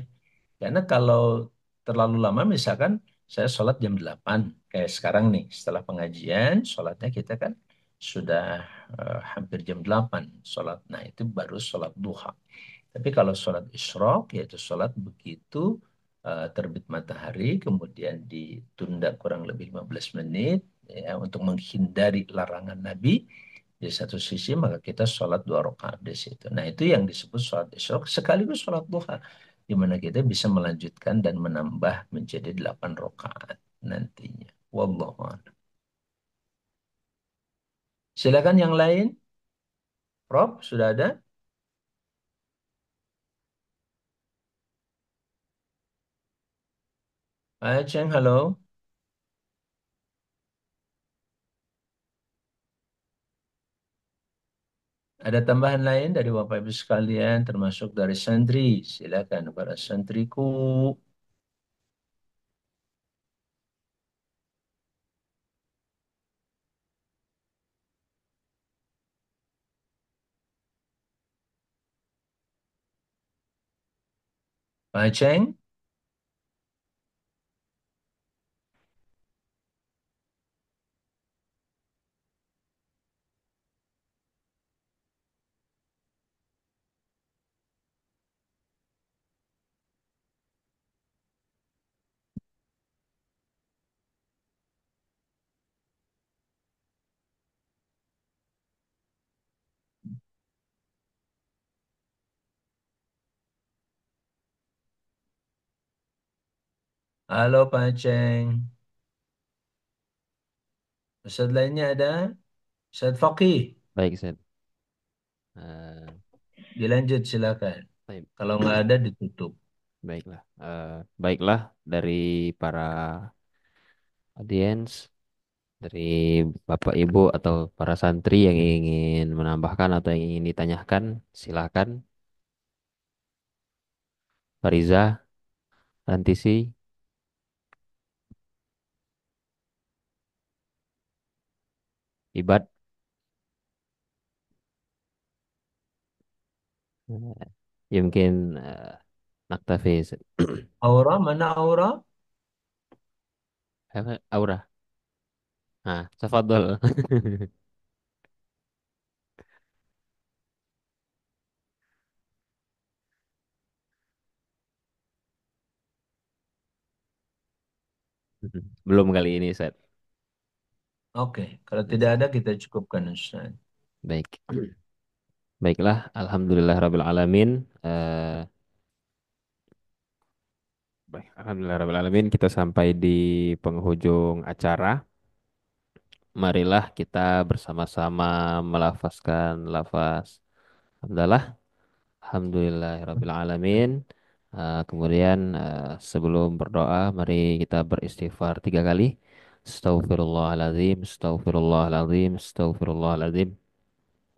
Karena kalau terlalu lama misalkan saya sholat jam 8 kayak sekarang nih setelah pengajian sholatnya kita kan sudah hampir jam 8 sholat. Nah itu baru sholat duha. Tapi kalau sholat isyraq yaitu sholat begitu terbit matahari kemudian ditunda kurang lebih 15 menit ya untuk menghindari larangan Nabi di satu sisi maka kita sholat 2 rakaat di situ. Nah itu yang disebut sholat isyraq sekaligus sholat duha di mana kita bisa melanjutkan dan menambah menjadi 8 rakaat nantinya. Wallahu a'lam. Silakan yang lain. Rob, sudah ada? Hai Cheng, halo. Ada tambahan lain dari Bapak Ibu sekalian, termasuk dari santri. Silakan para santriku. Pak Cheng, halo Pak Cheng. Ustadz lainnya ada? Ustadz Fakih, Baik, Ustaz. Eh, dilanjut silakan. baik. Kalau nggak ada ditutup. Baiklah. Baiklah dari para audiens, dari Bapak Ibu atau para santri yang ingin menambahkan atau yang ingin ditanyakan, silakan. Fariza, Rantisi, Ibad. Ya mungkin naktafi. Aura, mana Aura? Aura. Nah, tafadhol. Belum kali ini, Ustaz. Oke, kalau tidak ada kita cukupkan Ustaz. Baik. Baiklah, alhamdulillah rabbil alamin. Baik, alhamdulillah rabbil alamin kita sampai di penghujung acara. Marilah kita bersama-sama melafazkan lafaz hamdalah. Alhamdulillahirabbil alamin. Kemudian sebelum berdoa mari kita beristighfar 3 kali. Astaghfirullahaladzim, astaghfirullahaladzim, astaghfirullahaladzim.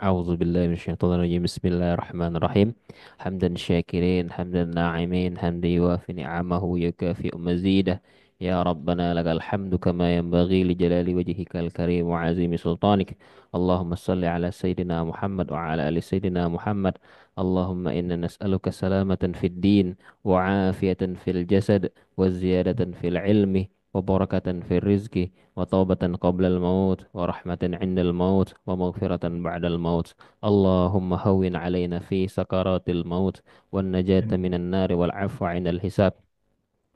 أعوذ بالله من الشيطان الرجيم بسم الله الرحمن الرحيم حمدا شاكرين حمدا ناعمين حمدا يوافي نعمه ويكافئ مزيده يا ربنا لك الحمد كما ينبغي لجلال وجهك الكريم وعظيم سلطانك اللهم صل على سيدنا محمد وعلى آل سيدنا محمد اللهم إنا نسألك سلامة في الدين وعافية في الجسد وزيادة في العلم وبركة في الرزق وتوبة قبل الموت ورحمة عند الموت ومغفرة بعد الموت اللهم هون علينا في سكرات الموت والنجاة من النار والعفو عند الحساب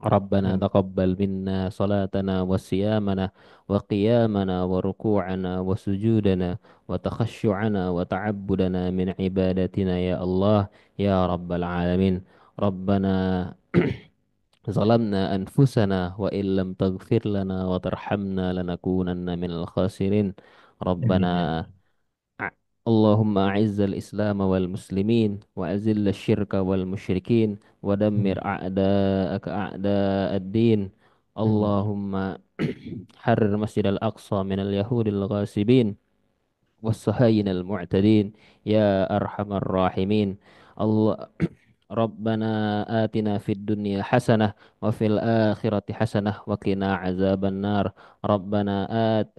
ربنا تقبل منا صلاتنا وصيامنا وقيامنا وركوعنا وسجودنا وتخشعنا وتعبدنا من عبادتنا يا الله يا رب العالمين ربنا ظلمنا أنفسنا وإن لم تغفر لنا وترحمنا لنكونن من الخاسرين ربنا Amin ya. أع- اللهم أعز الإسلام والمسلمين وأذل الشرك والمشركين ودمر أعداءك أعداء الدين Allahumma harrir Masjidal Aqsa minal Yahudil ghasibin والصهاينة المعتدين يا أرحم الراحمين الله ربنا آتنا في الدنيا حسنة وفي الآخرة حسنة وقنا عذاب النار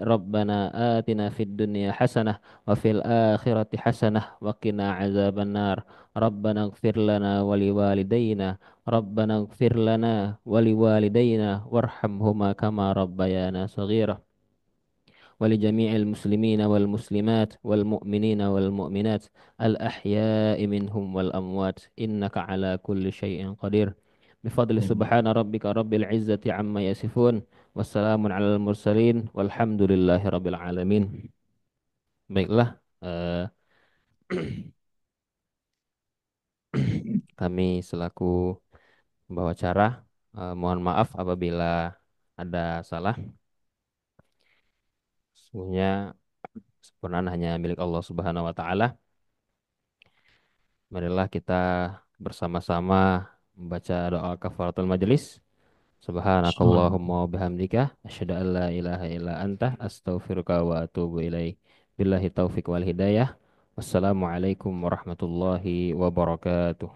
ربنا آتنا في الدنيا حسنة وفي الآخرة حسنة وقنا عذاب النار ربنا اغفر لنا ولوالدينا ربنا اغفر لنا ولوالدينا وارحمهما كما ربيانا صغيرا ولجميع المسلمين والمسلمات والمؤمنين والمؤمنات الأحياء منهم والأموات إنك على كل شيء قدير بفضل سبحان ربك رب العزة عما يصفون والسلام على المرسلين والحمد لله رب العالمين. Baiklah, kami selaku pembawa acara mohon maaf apabila ada salah. Sesungguhnya kesempurnaan hanya milik Allah Subhanahu wa taala. Marilah kita bersama-sama membaca doa kafaratul majelis. Subhanakallahumma wa bihamdika asyhadu an la ilaha illa anta astaghfiruka wa atubu ilaik. Billahi taufik wal hidayah. Wassalamualaikum warahmatullahi wabarakatuh.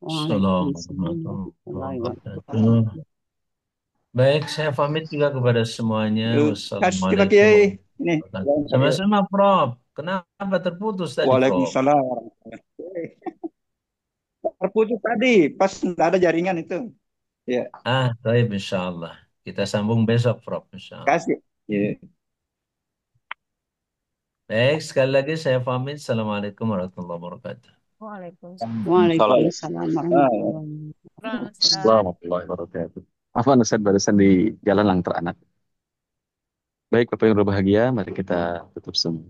Assalamualaikum Waalaikumsalam warahmatullahi warahmatullahi wabarakatuh. wabarakatuh. Baik, saya pamit juga kepada semuanya. Kasih Pak Wassalamualaikum Kiai. Ini. warahmatullahi wabarakatuh. Sama-sama, Prof. Kenapa terputus tadi, Prof? Waalaikumsalam warahmatullahi wabarakatuh. Terputus tadi, pas nggak ada jaringan itu. Ya, Baik, insya Allah. Kita sambung besok, Prof. Insya Allah. kasih. Ya. Baik, sekali lagi saya pamit. Assalamualaikum warahmatullahi wabarakatuh. Waalaikumsalam. Waalaikumsalam Ah, warahmatullahi wabarakatuh. Assalamualaikum warahmatullahi wabarakatuh. Afwan Ustaz barusan di jalan lang teranak. Baik Bapak yang berbahagia, mari kita tutup semua.